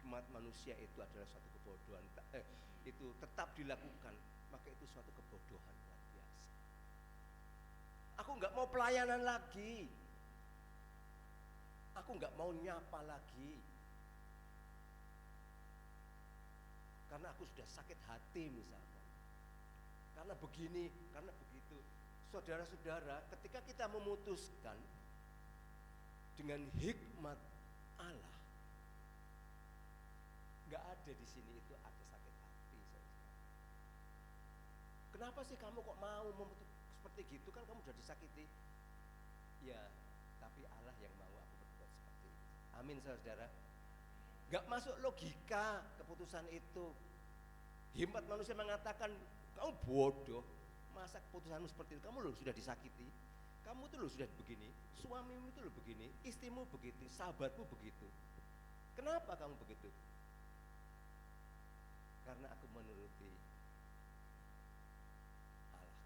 hikmat manusia itu adalah suatu kebodohan, itu tetap dilakukan, maka itu suatu kebodohan luar biasa. Aku nggak mau pelayanan lagi, aku nggak mau nyapa lagi, karena aku sudah sakit hati misalkan, karena begini, karena begitu. Saudara-saudara, ketika kita memutuskan dengan hikmat Allah, nggak ada di sini itu ada sakit hati. Kenapa sih kamu kok mau memutuskan seperti gitu, kan kamu sudah disakiti? Ya, tapi Allah yang mau aku berbuat seperti itu. Amin saudara. Nggak masuk logika keputusan itu. Hikmat manusia mengatakan kamu bodoh, masa keputusanmu seperti itu, kamu loh sudah disakiti, kamu tuh loh sudah begini, suamimu itu loh begini, istrimu begitu, sahabatmu begitu, kenapa kamu begitu? Karena aku menuruti Allah.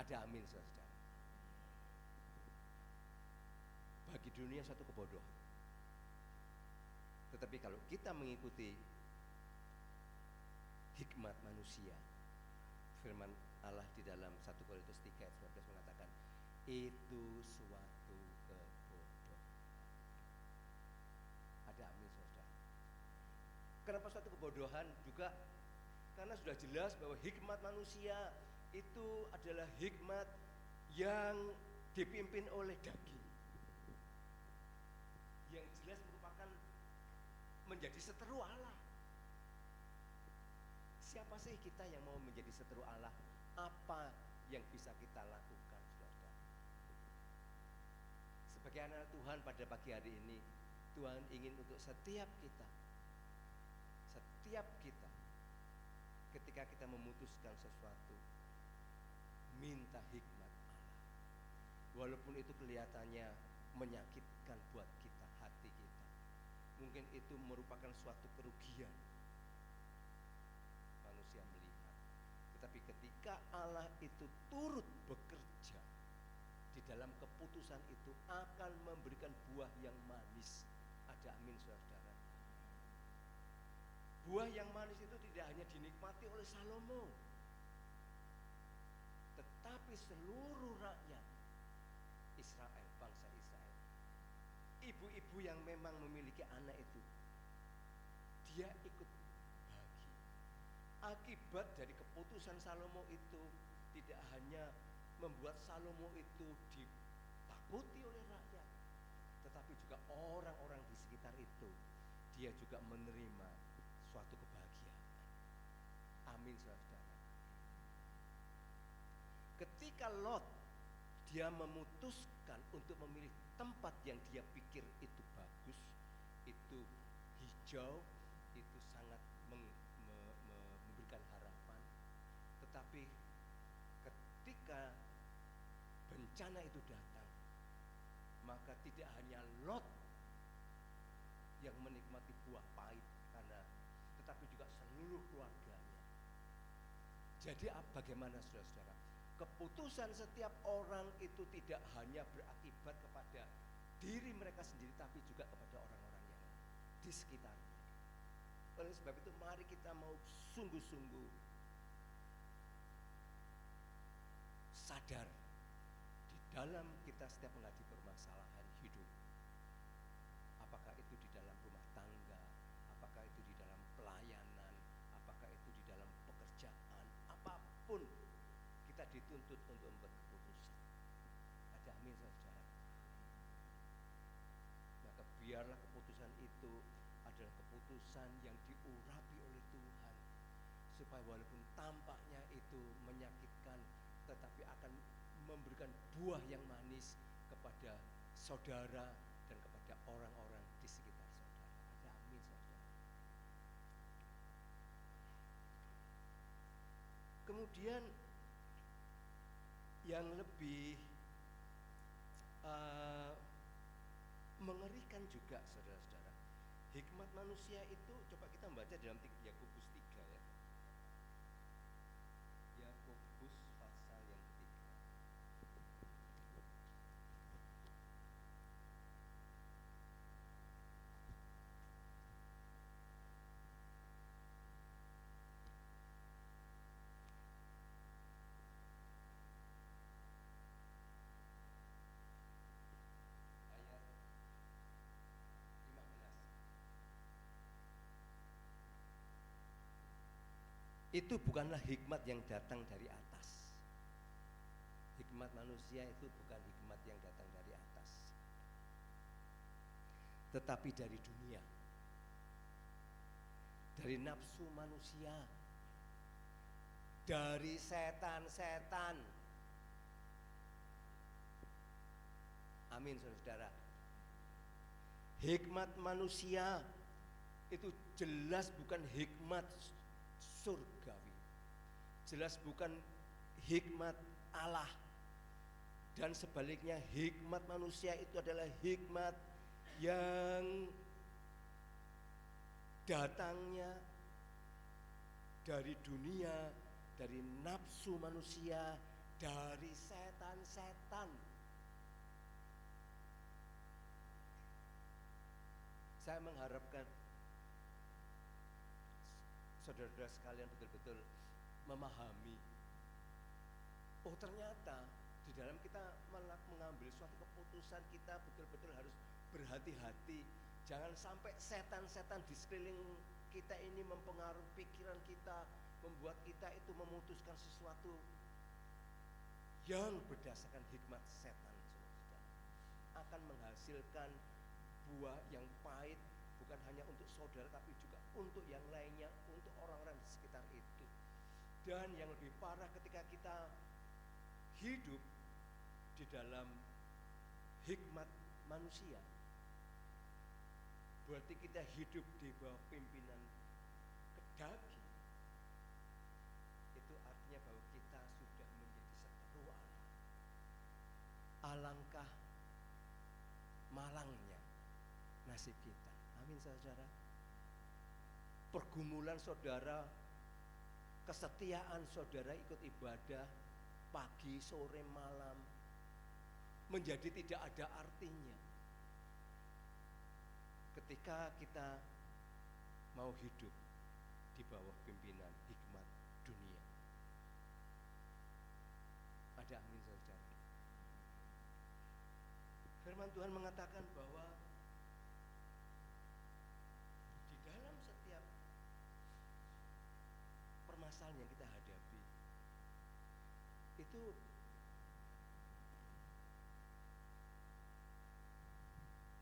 Ada amin saudara. Bagi dunia satu kebodohan, tetapi kalau kita mengikuti hikmat manusia, firman Allah di dalam 1 Korintus 3 ayat 19 mengatakan itu suatu kebodohan. Ada amin saudara. Kenapa suatu kebodohan? Juga karena sudah jelas bahwa hikmat manusia itu adalah hikmat yang dipimpin oleh daging, yang jelas merupakan menjadi seteru Allah. Siapa sih kita yang mau menjadi seteru Allah? Apa yang bisa kita lakukan, saudara? Sebagai anak Tuhan pada pagi hari ini, Tuhan ingin untuk setiap kita, ketika kita memutuskan sesuatu, minta hikmat Allah. Walaupun itu kelihatannya menyakitkan buat kita, hati kita, mungkin itu merupakan suatu kerugian manusia melihat, tetapi ketika Allah itu turut bekerja di dalam keputusan itu akan memberikan buah yang manis. Ada amin saudara. Buah yang manis itu tidak hanya dinikmati oleh Salomo, tetapi seluruh rakyat Israel, bangsa Israel. Ibu-ibu yang memang memiliki anak itu, dia ikut bagi. Akibat dari keputusan Salomo itu tidak hanya membuat Salomo itu ditakuti oleh rakyat, tetapi juga orang-orang di sekitar itu, dia juga menerima suatu kebahagiaan. Amin saudara. Ketika Lot dia memutuskan untuk memilih tempat yang dia pikir itu bagus, itu hijau, itu sangat memberikan harapan, tetapi ketika bencana itu datang, maka tidak hanya Lot yang menikmati buah pahit tetapi juga seluruh keluarganya. Jadi bagaimana saudara-saudara? Keputusan setiap orang itu tidak hanya berakibat kepada diri mereka sendiri, tapi juga kepada orang-orang yang di sekitarnya. Oleh sebab itu mari kita mau sungguh-sungguh sadar di dalam kita setiap menghadapi permasalahan hidup. Apakah itu di dalam rumah tangga, apakah itu di dalam pelayanan, apakah itu di dalam pekerjaan, apapun kita dituntut untuk membuat keputusan. Ada amin saudara. Maka biarlah keputusan itu adalah keputusan yang diurapi oleh Tuhan, supaya walaupun tampaknya itu menyakitkan, tetapi akan memberikan buah yang manis kepada saudara dan kepada orang-orang di sekitar saudara. Ada amin saudara. Kemudian yang lebih mengerikan juga saudara-saudara, hikmat manusia itu, coba kita membaca dalam Yakobus 3 ya. Yakobus pasal yang ketiga. itu bukanlah hikmat yang datang dari atas. Hikmat manusia itu bukan hikmat yang datang dari atas, tetapi dari dunia, dari nafsu manusia, dari setan-setan. Amin, saudara. Hikmat manusia itu jelas bukan hikmat surgawi, jelas bukan hikmat Allah. Dan sebaliknya, hikmat manusia itu adalah hikmat yang datangnya dari dunia, dari nafsu manusia, dari setan-setan. Saya mengharapkan saudara-saudara sekalian betul-betul memahami, oh ternyata di dalam kita mengambil suatu keputusan, kita betul-betul harus berhati-hati. Jangan sampai setan-setan di sekeliling kita ini mempengaruhi pikiran kita, membuat kita itu memutuskan sesuatu yang berdasarkan hikmat setan, saudara. Akan menghasilkan buah yang pahit, bukan hanya untuk saudara tapi juga untuk yang lainnya, untuk orang-orang di sekitar itu. Dan yang lebih parah, ketika kita hidup di dalam hikmat manusia, berarti kita hidup di bawah pimpinan kedaki. Itu artinya bahwa kita sudah menjadi seteru Allah. Alangkah malangnya nasib kita. Amin, saudara. Pergumulan saudara, kesetiaan saudara ikut ibadah pagi, sore, malam menjadi tidak ada artinya ketika kita mau hidup di bawah pimpinan hikmat dunia. Ada amin, saudara. Firman Tuhan mengatakan bahwa di dalam setiap permasalahan yang kita hadapi itu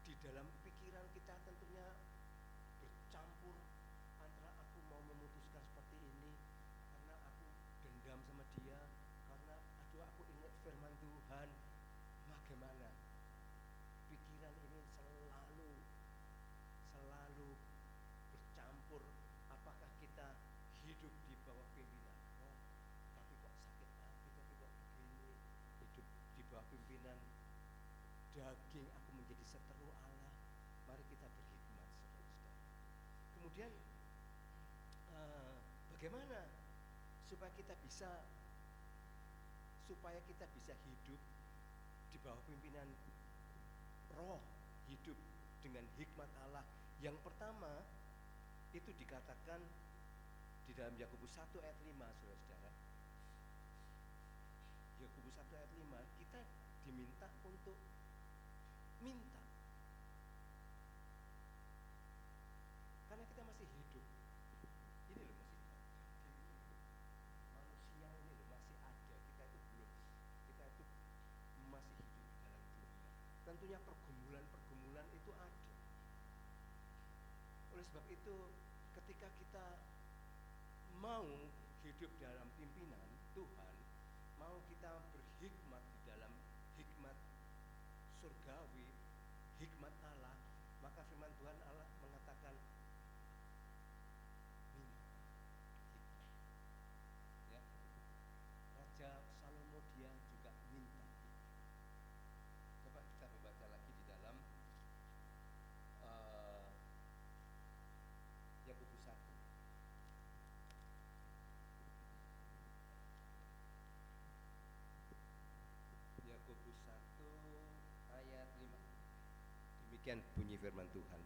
di dalam pikiran kita tentunya bercampur antara aku mau memutuskan seperti ini karena aku dendam sama dia, karena aduh aku ingat firman Tuhan. Bagaimana pikiran ini selalu bercampur. Apakah kita hidup di bawah pimpinan, oh tapi kok sakit hati, tapi kok begini, hidup di bawah pimpinan daging, aku menjadi seteru Allah. Mari kita berhikmat, saudara-saudara. Kemudian bagaimana supaya kita bisa hidup di bawah pimpinan roh, hidup dengan hikmat Allah. Yang pertama itu dikatakan di dalam Yakobus 1 ayat 5, saudara-saudara. Yakobus 1 ayat 5, kita diminta untuk minta. Karena kita masih hidup. Ini loh masih manusia ini loh masih ada. Kita itu masih hidup di dalam dunia. Tentunya pergumulan itu ada. Oleh sebab itu, ketika kita mau hidup dalam pimpinan Tuhan, mau kita berhikmat di dalam hikmat surgawi, hikmat Allah, maka firman Tuhan Allah mengatakan minta hikmat. Ya. Raja Salomo dia juga minta hikmat. Coba kita membaca lagi di dalam Yakobus 1. Yakobus 1 ayat 5. Demikian bunyi firman Tuhan.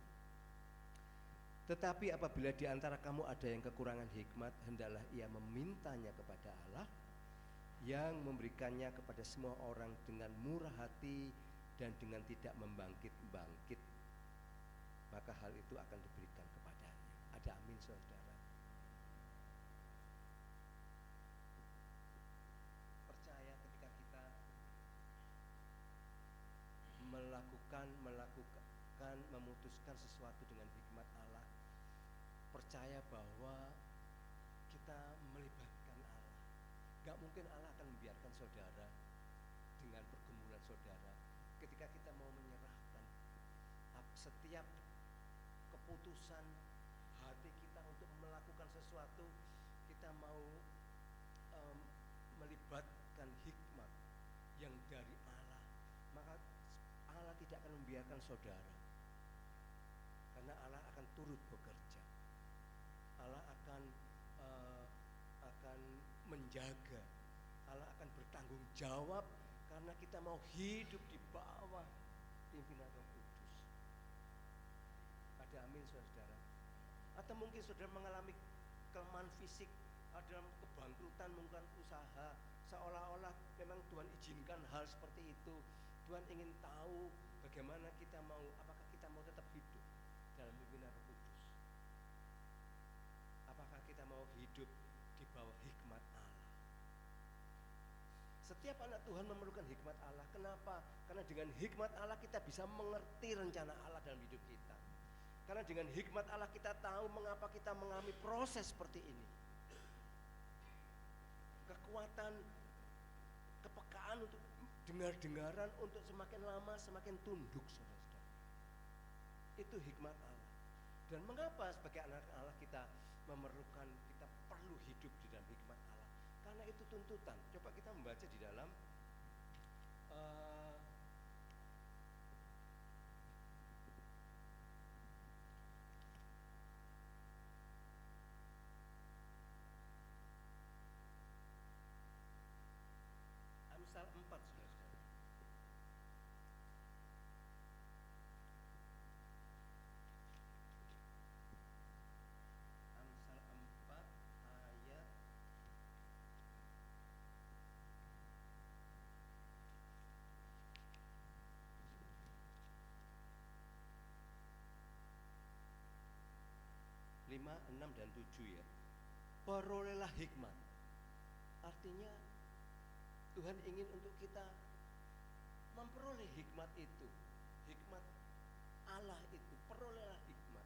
Tetapi apabila di antara kamu ada yang kekurangan hikmat, hendaklah ia memintanya kepada Allah yang memberikannya kepada semua orang dengan murah hati dan dengan tidak membangkit-bangkit. Maka hal itu akan diberikan kepadanya. Ada amin, saudara. memutuskan sesuatu dengan hikmat Allah, percaya bahwa kita melibatkan Allah. Gak mungkin Allah akan membiarkan saudara dengan pergumulan saudara. Ketika kita mau menyerahkan setiap keputusan hati kita untuk melakukan sesuatu, kita mau melibatkan hikmat yang dari Allah, maka Allah tidak akan membiarkan saudara, karena Allah akan turut bekerja. Allah akan menjaga, Allah akan bertanggung jawab, karena kita mau hidup di bawah pimpinan Roh Kudus. Ada amin saudara? Atau mungkin saudara mengalami kelemahan fisik, dalam kebangkrutan mungkin usaha, seolah-olah memang Tuhan izinkan hal seperti itu. Tuhan ingin tahu bagaimana kita mau, apakah kita mau tetap hidup dalam pimpinan Roh Kudus, apakah kita mau hidup di bawah hikmat Allah. Setiap anak Tuhan memerlukan hikmat Allah. Kenapa? Karena dengan hikmat Allah kita bisa mengerti rencana Allah dalam hidup kita. Karena dengan hikmat Allah kita tahu mengapa kita mengalami proses seperti ini. Kekuatan, kepekaan untuk dengar-dengaran, untuk semakin lama semakin tunduk, saudara-saudara. Itu hikmat Allah. Dan mengapa sebagai anak Allah kita memerlukan, kita perlu hidup di dalam hikmat Allah? Karena itu tuntutan. Coba kita membaca di dalam Amsal 4, saudara-saudara. Amsal 4 ayat 5, 6 dan 7 ya. Perolehlah hikmat. Artinya Tuhan ingin untuk kita memperoleh hikmat itu. Hikmat Allah itu, perolehlah hikmat.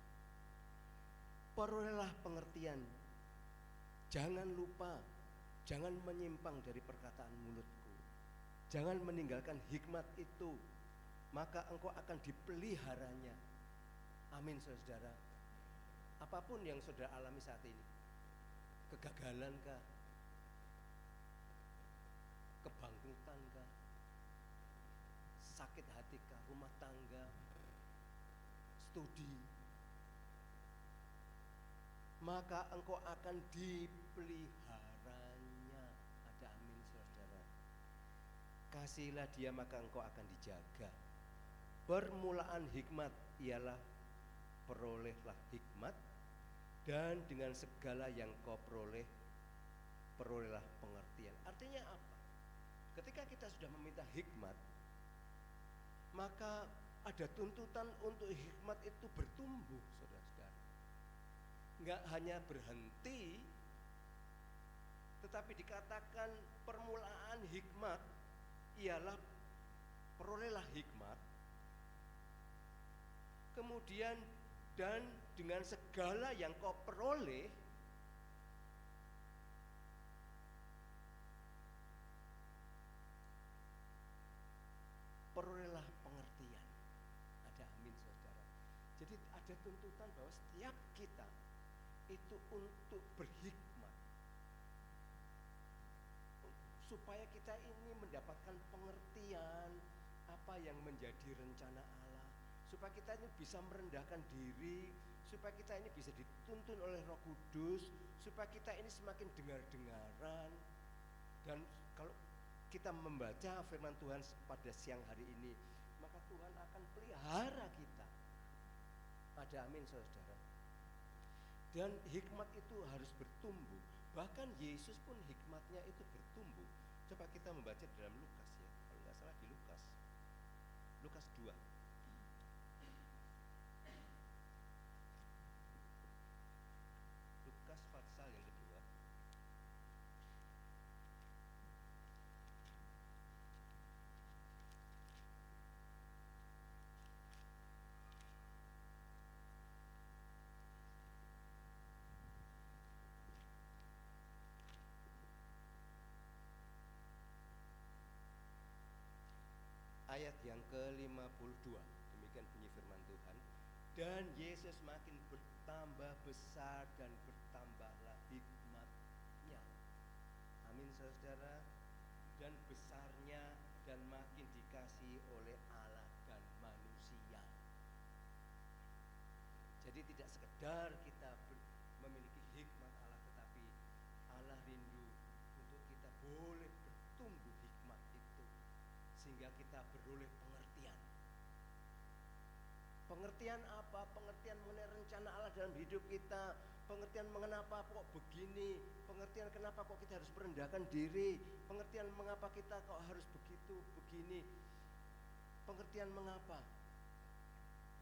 Perolehlah pengertian. Jangan lupa, jangan menyimpang dari perkataan mulutku. Jangan meninggalkan hikmat itu, maka engkau akan dipeliharanya. Amin saudara. Apapun yang saudara alami saat ini, kegagalan kah, kebangkrutan kah, sakit hati kah, rumah tangga, studi, maka engkau akan dipeliharanya. Ada amin saudara. Kasihilah dia maka engkau akan dijaga. Permulaan hikmat ialah perolehlah hikmat, dan dengan segala yang kau peroleh, perolehlah pengertian. Artinya apa? Ketika kita sudah meminta hikmat, maka ada tuntutan untuk hikmat itu bertumbuh, saudara-saudara. Enggak hanya berhenti, tetapi dikatakan permulaan hikmat ialah perolehlah hikmat, kemudian dan dengan segala yang kau peroleh, perolehlah pengertian. Ada amin saudara. Jadi ada tuntutan bahwa setiap kita itu untuk berhikmat, supaya kita ini mendapatkan pengertian apa yang menjadi rencana Allah, supaya kita ini bisa merendahkan diri, supaya kita ini bisa dituntun oleh Roh Kudus, supaya kita ini semakin dengar-dengaran. Dan kalau kita membaca firman Tuhan pada siang hari ini, maka Tuhan akan pelihara kita. Ada amin saudara. Dan hikmat itu harus bertumbuh. Bahkan Yesus pun hikmatnya itu bertumbuh. Coba kita membaca dalam Lukas ya, kalau nggak salah di Lukas 2. Lukas pasal yang kedua. ayat yang ke-52. Demikian bunyi firman Tuhan. Dan Yesus makin bertambah besar dan bertambahlah hikmatnya. Amin saudara. Dan besarnya dan makin dikasihi oleh Allah dan manusia. Jadi tidak sekedar kita memiliki hikmat Allah, tetapi Allah rindu untuk kita boleh bertumbuh hikmat itu, sehingga kita beroleh pengertian. Pengertian apa? Pengertian mengenai rencana Allah dalam hidup kita. Pengertian mengapa kok begini. Pengertian kenapa kok kita harus merendahkan diri. Pengertian mengapa kita kok harus begitu, begini. Pengertian mengapa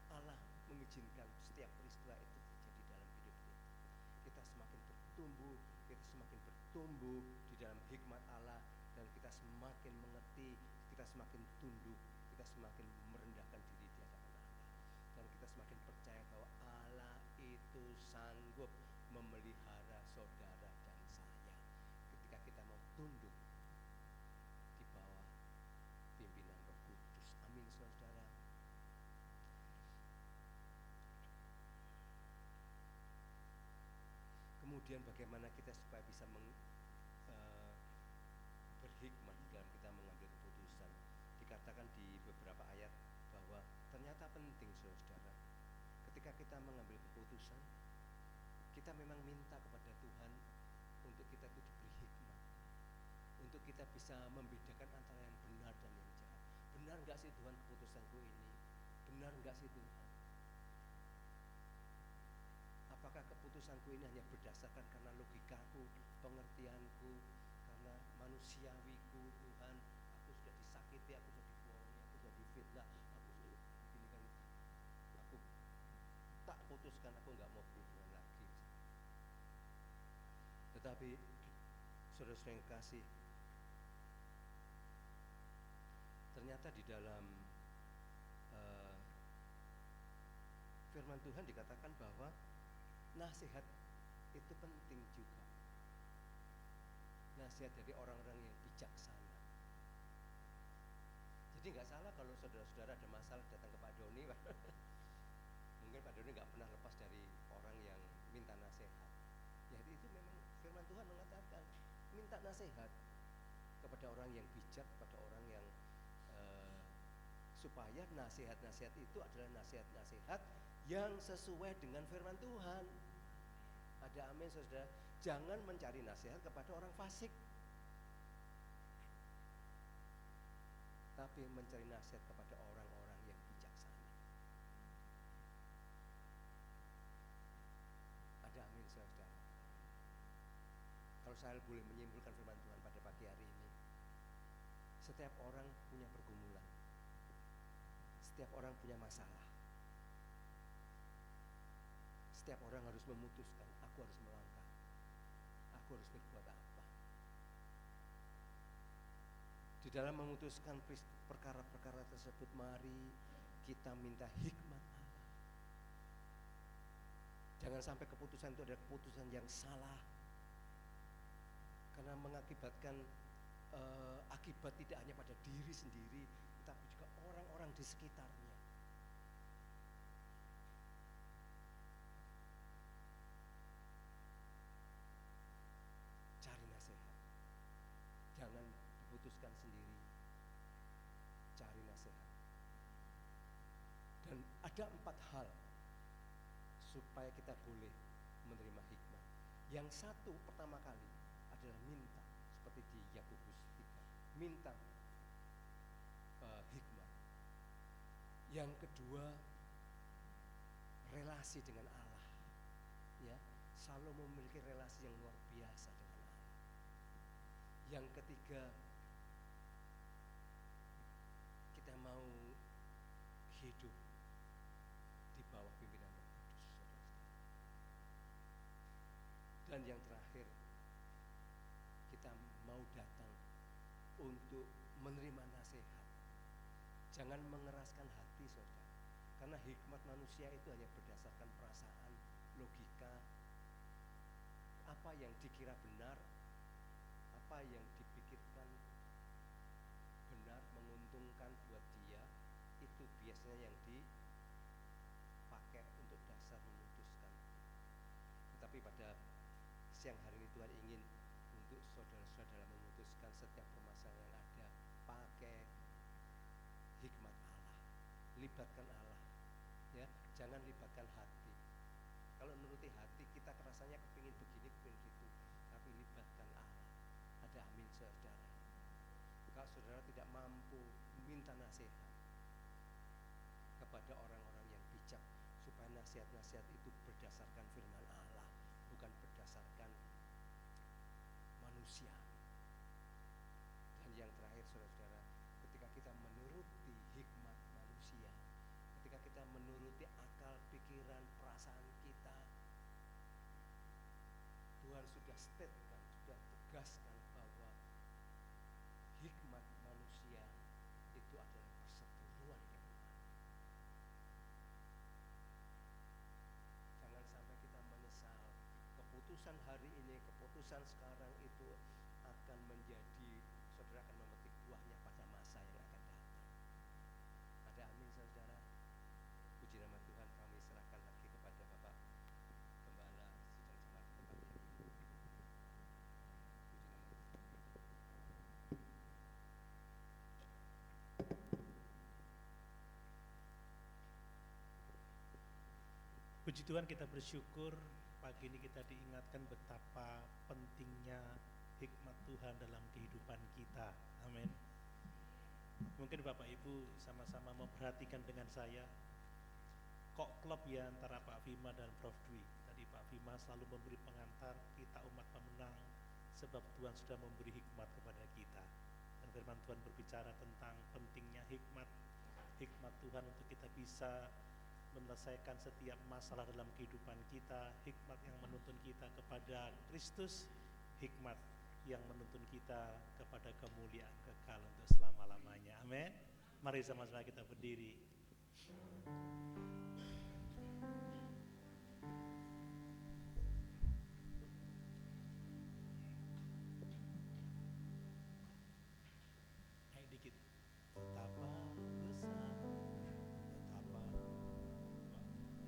Allah mengizinkan setiap peristiwa itu terjadi dalam hidup kita. Kita semakin bertumbuh, kita semakin bertumbuh di dalam hikmat Allah. Dan kita semakin mengerti, kita semakin tunduk, kita semakin merendahkan diri di hadapan Allah. Dan kita semakin percaya bahwa Allah itu sanggup memelihara saudara dan saya ketika kita mau tunduk di bawah pimpinan Roh Kudus. Amin saudara. Kemudian bagaimana kita supaya bisa berhikmat dalam kita mengambil keputusan. Dikatakan di beberapa ayat bahwa ternyata penting saudara, ketika kita mengambil keputusan, kita memang minta kepada Tuhan untuk kita itu diberi hikmat, untuk kita bisa membedakan antara yang benar dan yang jahat. Benar enggak sih Tuhan keputusanku ini? Benar enggak sih Tuhan? Apakah keputusanku ini hanya berdasarkan karena logikaku, pengertianku, karena manusiawiku Tuhan? Aku sudah disakiti, aku sudah dibohongi, aku sudah difitnah, aku sudah begini kan. Aku tak putuskan, aku enggak mau berhubungan lagi. Tetapi saudara-saudara yang kasih, ternyata di dalam firman Tuhan dikatakan bahwa nasihat itu penting juga. Nasihat dari orang-orang yang bijaksana. Jadi nggak salah kalau saudara-saudara ada masalah datang ke Pak Doni. Mungkin Pak Doni nggak pernah lepas dari orang yang minta nasihat. Jadi itu memang firman Tuhan mengatakan minta nasihat kepada orang yang bijak, kepada orang yang supaya nasihat-nasihat itu adalah nasihat-nasihat yang sesuai dengan firman Tuhan. Ada amin saudara. Jangan mencari nasihat kepada orang fasik, tapi mencari nasihat kepada orang-orang yang bijaksana. Ada amin saudara. Kalau saya boleh menyimpulkan firman Tuhan pada pagi hari ini, setiap orang punya pergumulan, setiap orang punya masalah. Setiap orang harus memutuskan, aku harus melangkah, aku harus berbuat apa. Di dalam memutuskan perkara-perkara tersebut, mari kita minta hikmat Allah. Jangan sampai keputusan itu adalah keputusan yang salah, karena mengakibatkan akibat tidak hanya pada diri sendiri, tetapi juga orang-orang di sekitarnya. Jangan diputuskan sendiri, cari nasihat. Dan ada 4 hal supaya kita boleh menerima hikmat. Yang satu, pertama kali adalah minta, seperti di Yakobus 3, minta hikmat. Yang kedua, relasi dengan Allah, ya, selalu memiliki relasi yang luar biasa dengan Allah. Yang ketiga, kita mau hidup di bawah pimpinan Roh Kudus, saudara-saudara. Dan yang terakhir, kita mau datang untuk menerima nasihat. Jangan mengeraskan hati, saudara, karena hikmat manusia itu hanya berdasarkan perasaan, logika, apa yang dikira benar, apa yang dipikirkan benar, menguntungkan buat dia, biasanya yang dipakai untuk dasar memutuskan. Tetapi pada siang hari ini Tuhan ingin untuk saudara-saudara memutuskan setiap permasalahan yang ada, pakai hikmat Allah, libatkan Allah, ya, jangan libatkan hati. Kalau menuruti hati kita rasanya kepingin begini, kepingin gitu, tapi libatkan Allah. Ada amin saudara. Kalau saudara tidak mampu, minta nasihat kepada orang-orang yang bijak, supaya nasihat-nasihat itu berdasarkan firman Allah, bukan berdasarkan manusia. Dan yang terakhir saudara-saudara, ketika kita menuruti hikmat manusia, ketika kita menuruti akal, pikiran, perasaan kita, Tuhan sudah statekan, sudah tegaskan bahwa hikmat manusia itu adalah perseteruan dengan Allah. Jangan sampai kita menyesal. Keputusan hari ini, keputusan sekarang itu akan menjadi, saudara akan memetik buahnya pada masa yang akan datang. Ada amin saudara. Puji nama Tuhan, kami serahkan lagi kepada Bapak Gembala Sidang Jemaat tempat ini. Puji nama Tuhan. Puji Tuhan, kita bersyukur pagi ini kita diingatkan betapa pentingnya hikmat Tuhan dalam kehidupan kita. Amin. Mungkin Bapak Ibu sama-sama memperhatikan dengan saya, kok klop ya antara Pak Fima dan Prof Dwi. Tadi Pak Fima selalu memberi pengantar, kita umat pemenang sebab Tuhan sudah memberi hikmat kepada kita. Dan firman Tuhan berbicara tentang pentingnya hikmat Tuhan untuk kita bisa menyelesaikan setiap masalah dalam kehidupan kita, hikmat yang menuntun kita kepada Kristus, hikmat yang menuntun kita kepada kemuliaan kekal untuk selama-lamanya. Amin. Mari sama-sama kita berdiri. Naik dikit. Betapa besar, betapa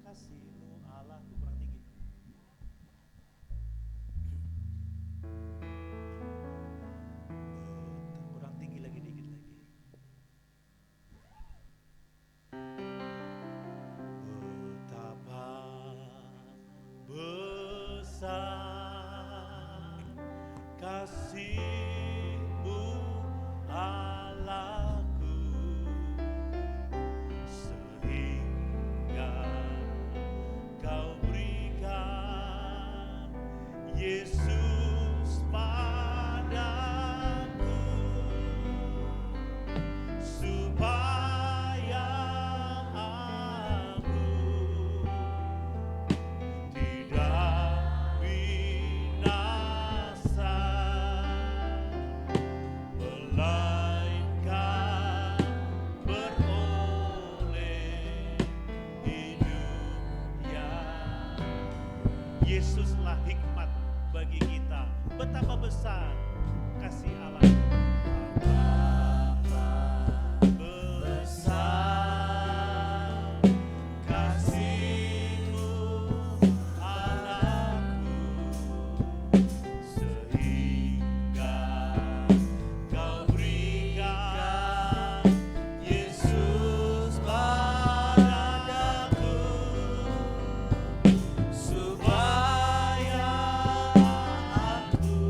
kasih-Mu Allah. Kurang tinggi. Kurang tinggi lagi, dikit lagi. Betapa besar kasih-Mu Allahku, sehingga Kau berikan Yesus padaku, supaya aku tidak binasa, melainkan beroleh hidup yang Yesuslah hikmat bagi kita. Betapa besar kasih Allah. Besar kasih-Mu Allahku, sehingga Kau berikan Yesus padaku, supaya aku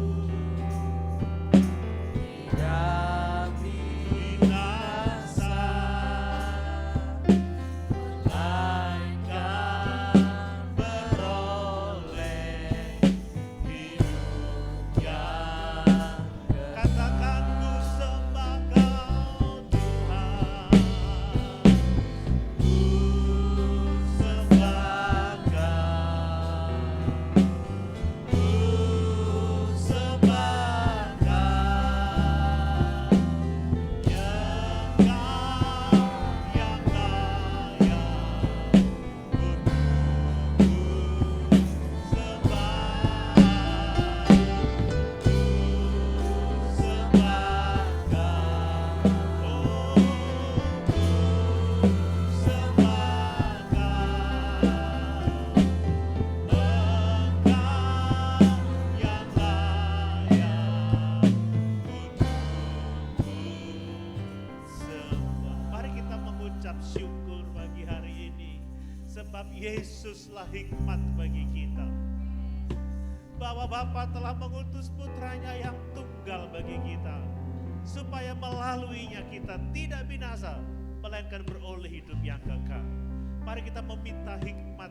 Yesuslah hikmat bagi kita. Bahwa Bapa telah mengutus putranya yang tunggal bagi kita, supaya melaluinya kita tidak binasa, melainkan beroleh hidup yang kekal. Mari kita meminta hikmat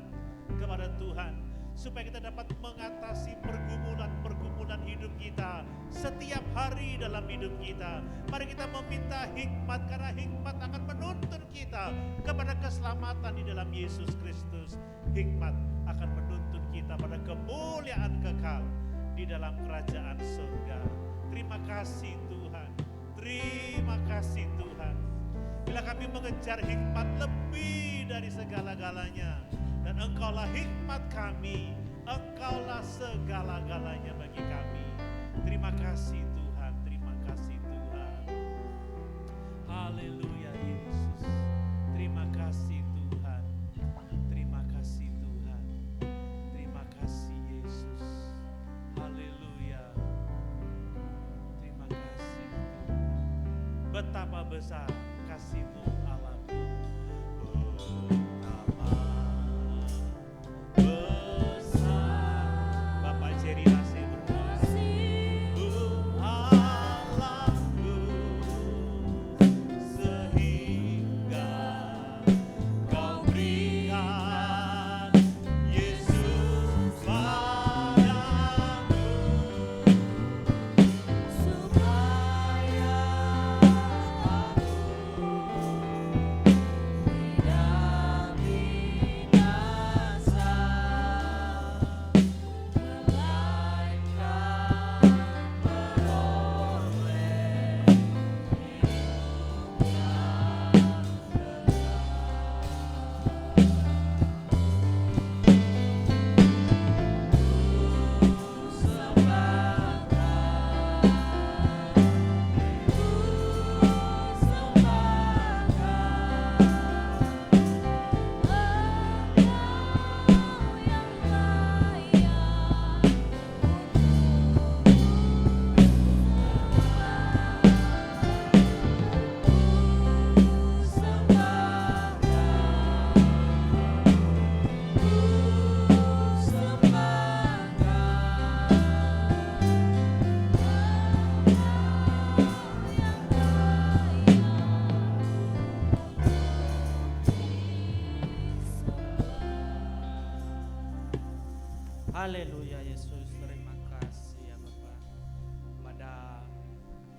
kepada Tuhan, supaya kita dapat mengatasi pergumulan-pergumulan hidup kita setiap hari dalam hidup kita. Mari kita meminta hikmat, karena hikmat akan menuntun kita kepada keselamatan di dalam Yesus Kristus. Hikmat akan menuntun kita pada kemuliaan kekal di dalam kerajaan surga. Terima kasih Tuhan, terima kasih Tuhan. Bila kami mengejar hikmat lebih dari segala-galanya, dan Engkaulah hikmat kami, Engkaulah segala-galanya bagi kami. Terima kasih Tuhan, terima kasih Tuhan. Haleluya Yesus. Terima kasih Tuhan. Terima kasih Tuhan. Terima kasih Yesus. Haleluya. Terima kasih Tuhan. Betapa besar kasih-Mu Allahku. Bapak Jerry Nasir berdoa. Allahku, sehingga Kau berikan Yesus padaku, supaya Haleluya Yesus, terima kasih ya Bapa. Pada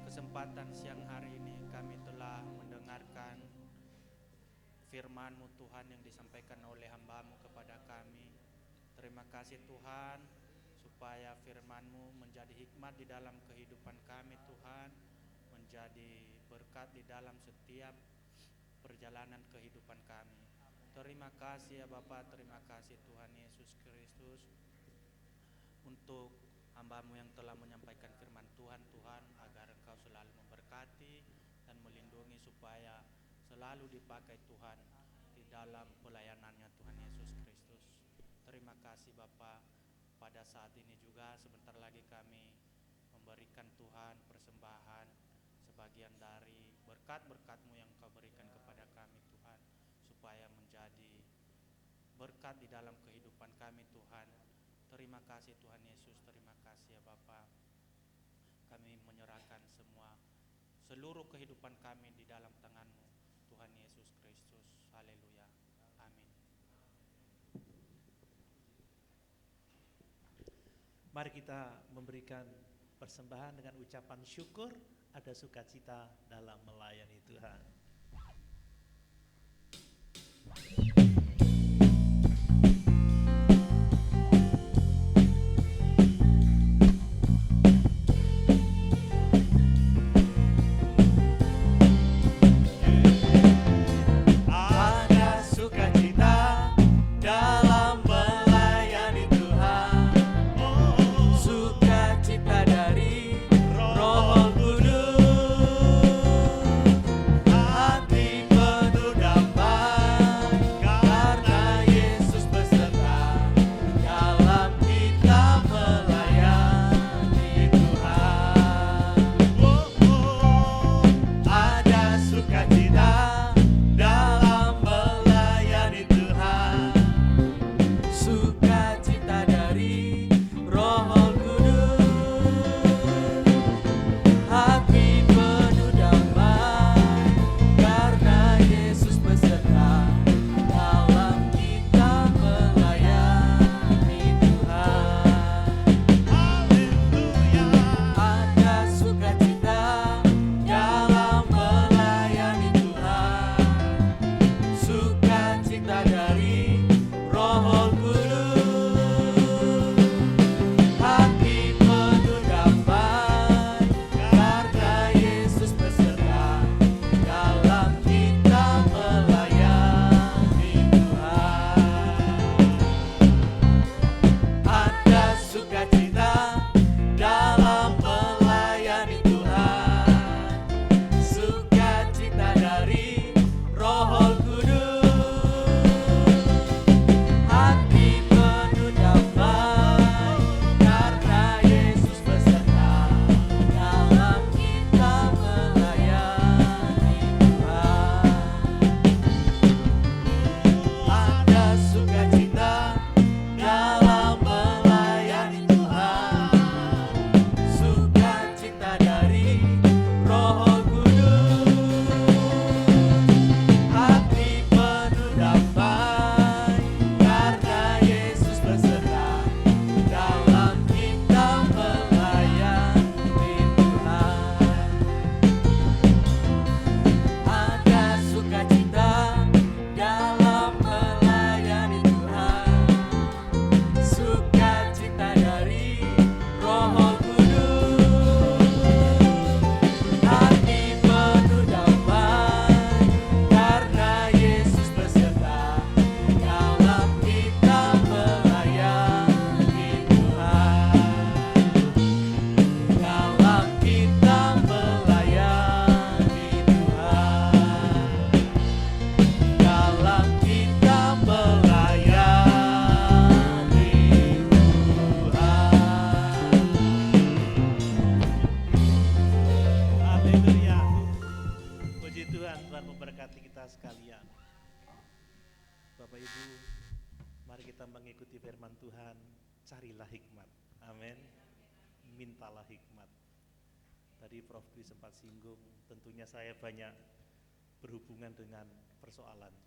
kesempatan siang hari ini kami telah mendengarkan firman-Mu Tuhan yang disampaikan oleh hamba-Mu kepada kami. Terima kasih Tuhan, supaya firman-Mu menjadi hikmat di dalam kehidupan kami Tuhan, menjadi berkat di dalam setiap perjalanan kehidupan kami. Terima kasih ya Bapa, terima kasih Tuhan Yesus Kristus, untuk hamba-Mu yang telah menyampaikan firman Tuhan, agar Engkau selalu memberkati dan melindungi, supaya selalu dipakai Tuhan di dalam pelayanannya Tuhan Yesus Kristus. Terima kasih Bapa. Pada saat ini juga sebentar lagi kami memberikan Tuhan persembahan sebagian dari berkat-berkat-Mu yang Kau berikan kepada kami Tuhan, supaya menjadi berkat di dalam kehidupan kami Tuhan. Terima kasih Tuhan Yesus, terima kasih ya Bapa. Kami menyerahkan seluruh kehidupan kami di dalam tangan-Mu Tuhan Yesus Kristus. Haleluya. Amin. Mari kita memberikan persembahan dengan ucapan syukur, ada sukacita dalam melayani Tuhan. Sukacita dari Roh Kudus. Puji Tuhan, Tuhan memberkati kita sekalian. Bapak Ibu, mari kita mengikuti firman Tuhan, carilah hikmat. Amin. Mintalah hikmat. Tadi Prof Dwi sempat singgung, tentunya saya banyak berhubungan dengan persoalan.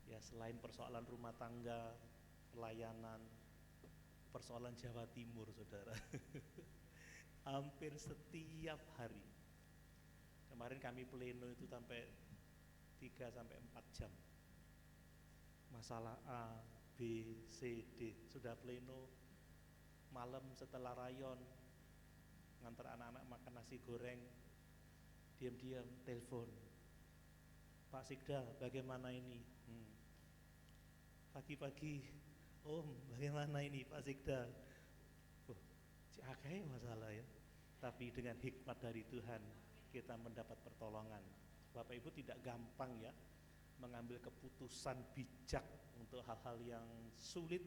Ya, selain persoalan rumah tangga, pelayanan, persoalan Jawa Timur, saudara. Hampir setiap hari. Kemarin kami pleno itu sampai 3-4 jam. Masalah A, B, C, D. Sudah pleno, malam setelah rayon, ngantar anak-anak makan nasi goreng, diam-diam telepon. Pak Sikda, bagaimana ini? Pagi-pagi, Om, bagaimana ini Pak Sikda? Akeh masalah ya. Tapi dengan hikmat dari Tuhan, kita mendapat pertolongan. Bapak Ibu tidak gampang ya mengambil keputusan bijak untuk hal-hal yang sulit.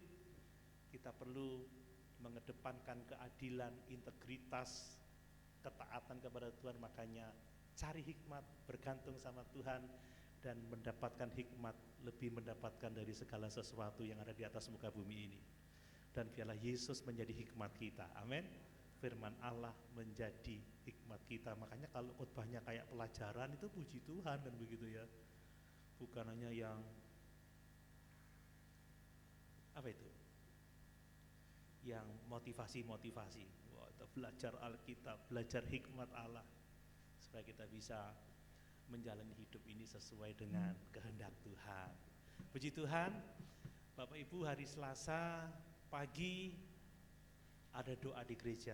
Kita perlu mengedepankan keadilan, integritas, ketaatan kepada Tuhan. Makanya cari hikmat, bergantung sama Tuhan, dan mendapatkan hikmat, lebih mendapatkan dari segala sesuatu yang ada di atas muka bumi ini. Dan biarlah Yesus menjadi hikmat kita. Amin. Firman Allah menjadi hikmat kita. Makanya kalau khotbahnya kayak pelajaran itu puji Tuhan kan begitu ya. Bukan hanya yang apa itu? Yang motivasi-motivasi. Wah, kita belajar Alkitab, belajar hikmat Allah supaya kita bisa menjalani hidup ini sesuai dengan kehendak Tuhan. Puji Tuhan. Bapak Ibu, hari Selasa pagi ada doa di gereja.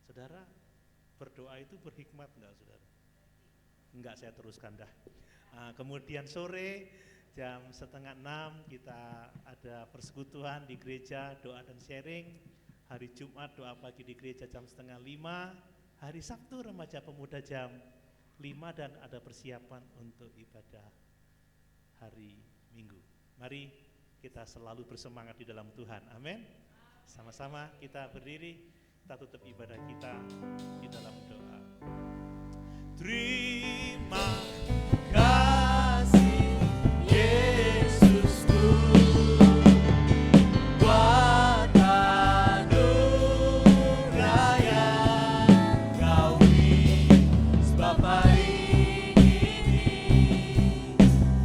Saudara, berdoa itu berhikmat enggak, saudara? Enggak, saya teruskan dah. Kemudian sore jam 5:30 kita ada persekutuan di gereja, doa dan sharing. Hari Jumat doa pagi di gereja jam 4:30. Hari Sabtu remaja pemuda jam 5 dan ada persiapan untuk ibadah hari Minggu. Mari kita selalu bersemangat di dalam Tuhan. Amin. Sama-sama kita berdiri, kita tutup ibadah kita di dalam doa. Terima kasih Yesusku, buat anugerah yang Kau beri, sebab hari ini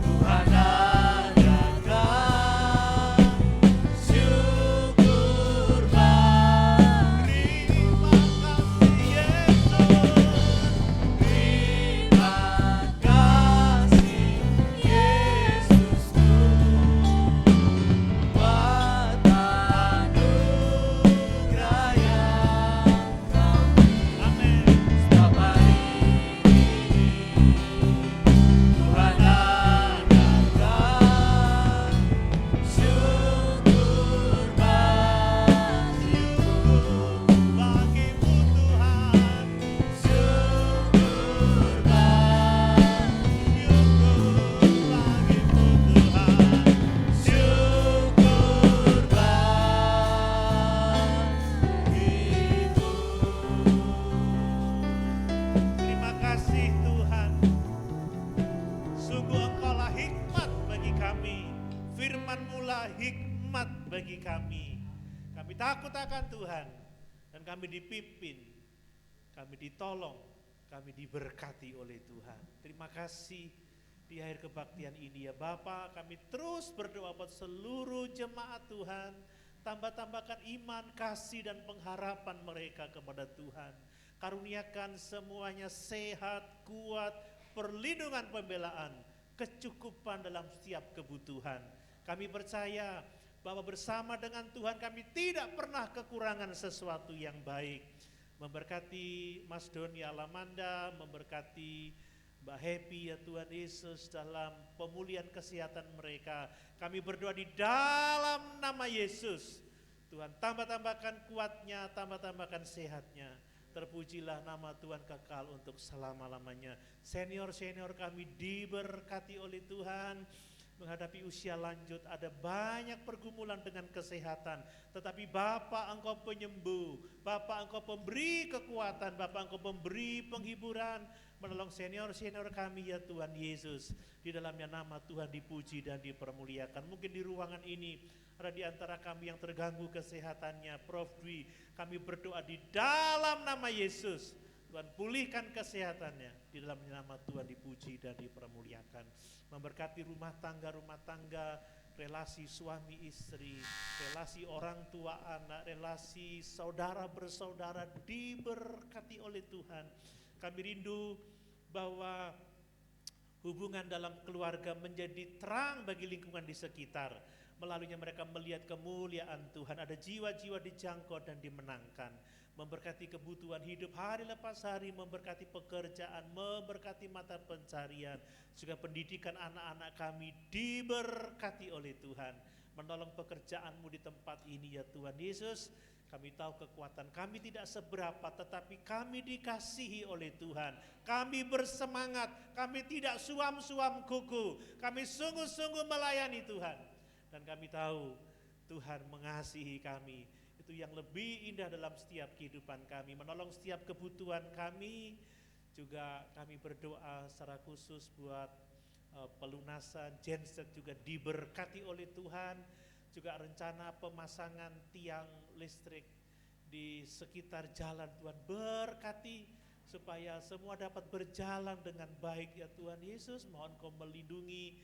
Tuhan adakan syukur bagimu. bagi kami. Kami takut akan Tuhan dan kami dipimpin, kami ditolong, kami diberkati oleh Tuhan. Terima kasih di akhir kebaktian ini ya Bapa, kami terus berdoa buat seluruh jemaat Tuhan. Tambah-tambahkan iman, kasih dan pengharapan mereka kepada Tuhan. Karuniakan semuanya sehat, kuat, perlindungan, pembelaan, kecukupan dalam setiap kebutuhan. Kami percaya bahwa bersama dengan Tuhan kami tidak pernah kekurangan sesuatu yang baik. Memberkati Mas Doni Alamanda, memberkati Mbak Happy ya Tuhan Yesus dalam pemulihan kesehatan mereka. Kami berdoa di dalam nama Yesus. Tuhan tambah-tambahkan kuatnya, tambah-tambahkan sehatnya. Terpujilah nama Tuhan kekal untuk selama-lamanya. Senior-senior kami diberkati oleh Tuhan. menghadapi usia lanjut, ada banyak pergumulan dengan kesehatan. Tetapi Bapa, Engkau penyembuh, Bapa Engkau pemberi kekuatan, Bapa Engkau pemberi penghiburan, menolong senior-senior kami ya Tuhan Yesus. Di dalamnya nama Tuhan dipuji dan dipermuliakan. Mungkin di ruangan ini ada di antara kami yang terganggu kesehatannya, Prof. Dwi, kami berdoa di dalam nama Yesus. Tuhan pulihkan kesehatannya, di dalam nama Tuhan dipuji dan dipermuliakan. Memberkati rumah tangga, relasi suami istri, relasi orang tua anak, relasi saudara bersaudara diberkati oleh Tuhan. Kami rindu bahwa hubungan dalam keluarga menjadi terang bagi lingkungan di sekitar. Melaluinya mereka melihat kemuliaan Tuhan, ada jiwa-jiwa dijangkau dan dimenangkan. Memberkati kebutuhan hidup hari lepas hari, memberkati pekerjaan, memberkati mata pencarian, juga pendidikan anak-anak kami diberkati oleh Tuhan. Menolong pekerjaanmu di tempat ini ya Tuhan Yesus. Kami tahu kekuatan kami tidak seberapa, tetapi kami dikasihi oleh Tuhan. Kami bersemangat, kami tidak suam-suam kuku, kami sungguh-sungguh melayani Tuhan. Dan kami tahu Tuhan mengasihi kami. Itu yang lebih indah dalam setiap kehidupan kami, menolong setiap kebutuhan kami. Juga kami berdoa secara khusus buat pelunasan genset juga diberkati oleh Tuhan. Juga rencana pemasangan tiang listrik di sekitar jalan Tuhan berkati, supaya semua dapat berjalan dengan baik ya Tuhan Yesus. Mohon Kau melindungi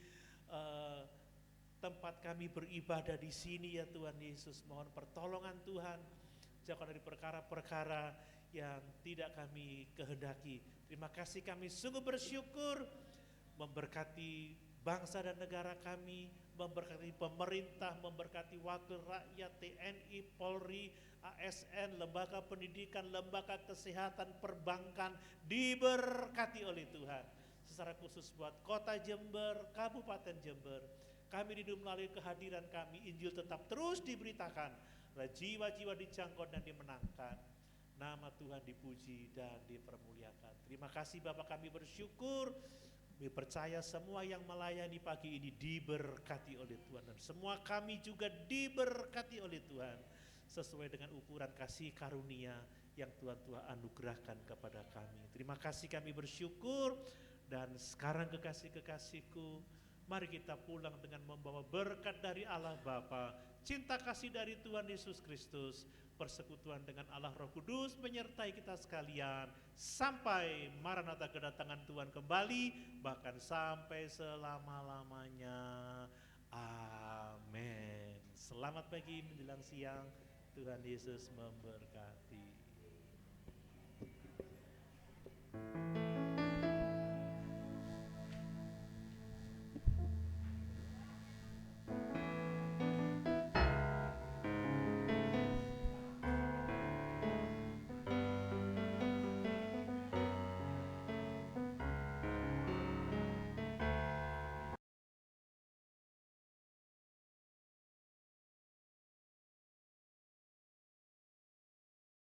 tempat kami beribadah di sini ya Tuhan Yesus. Mohon pertolongan Tuhan, jauhkan dari perkara-perkara yang tidak kami kehendaki. Terima kasih, kami sungguh bersyukur. Memberkati bangsa dan negara kami, memberkati pemerintah, memberkati wakil rakyat, TNI, Polri, ASN, lembaga pendidikan, lembaga kesehatan, perbankan, diberkati oleh Tuhan. Secara khusus buat Kota Jember, Kabupaten Jember, kami rindu melalui kehadiran kami, Injil tetap terus diberitakan, jiwa-jiwa dijangkau dan dimenangkan. Nama Tuhan dipuji dan dipermuliakan. Terima kasih Bapak, kami bersyukur. Kami percaya semua yang melayani pagi ini diberkati oleh Tuhan. Dan semua kami juga diberkati oleh Tuhan, sesuai dengan ukuran kasih karunia yang Tuhan anugerahkan kepada kami. Terima kasih, kami bersyukur. Dan sekarang kekasih-kekasihku, mari kita pulang dengan membawa berkat dari Allah Bapa, cinta kasih dari Tuhan Yesus Kristus, persekutuan dengan Allah Roh Kudus menyertai kita sekalian sampai Maranatha kedatangan Tuhan kembali, bahkan sampai selama-lamanya. Amin. Selamat pagi menjelang siang, Tuhan Yesus memberkati.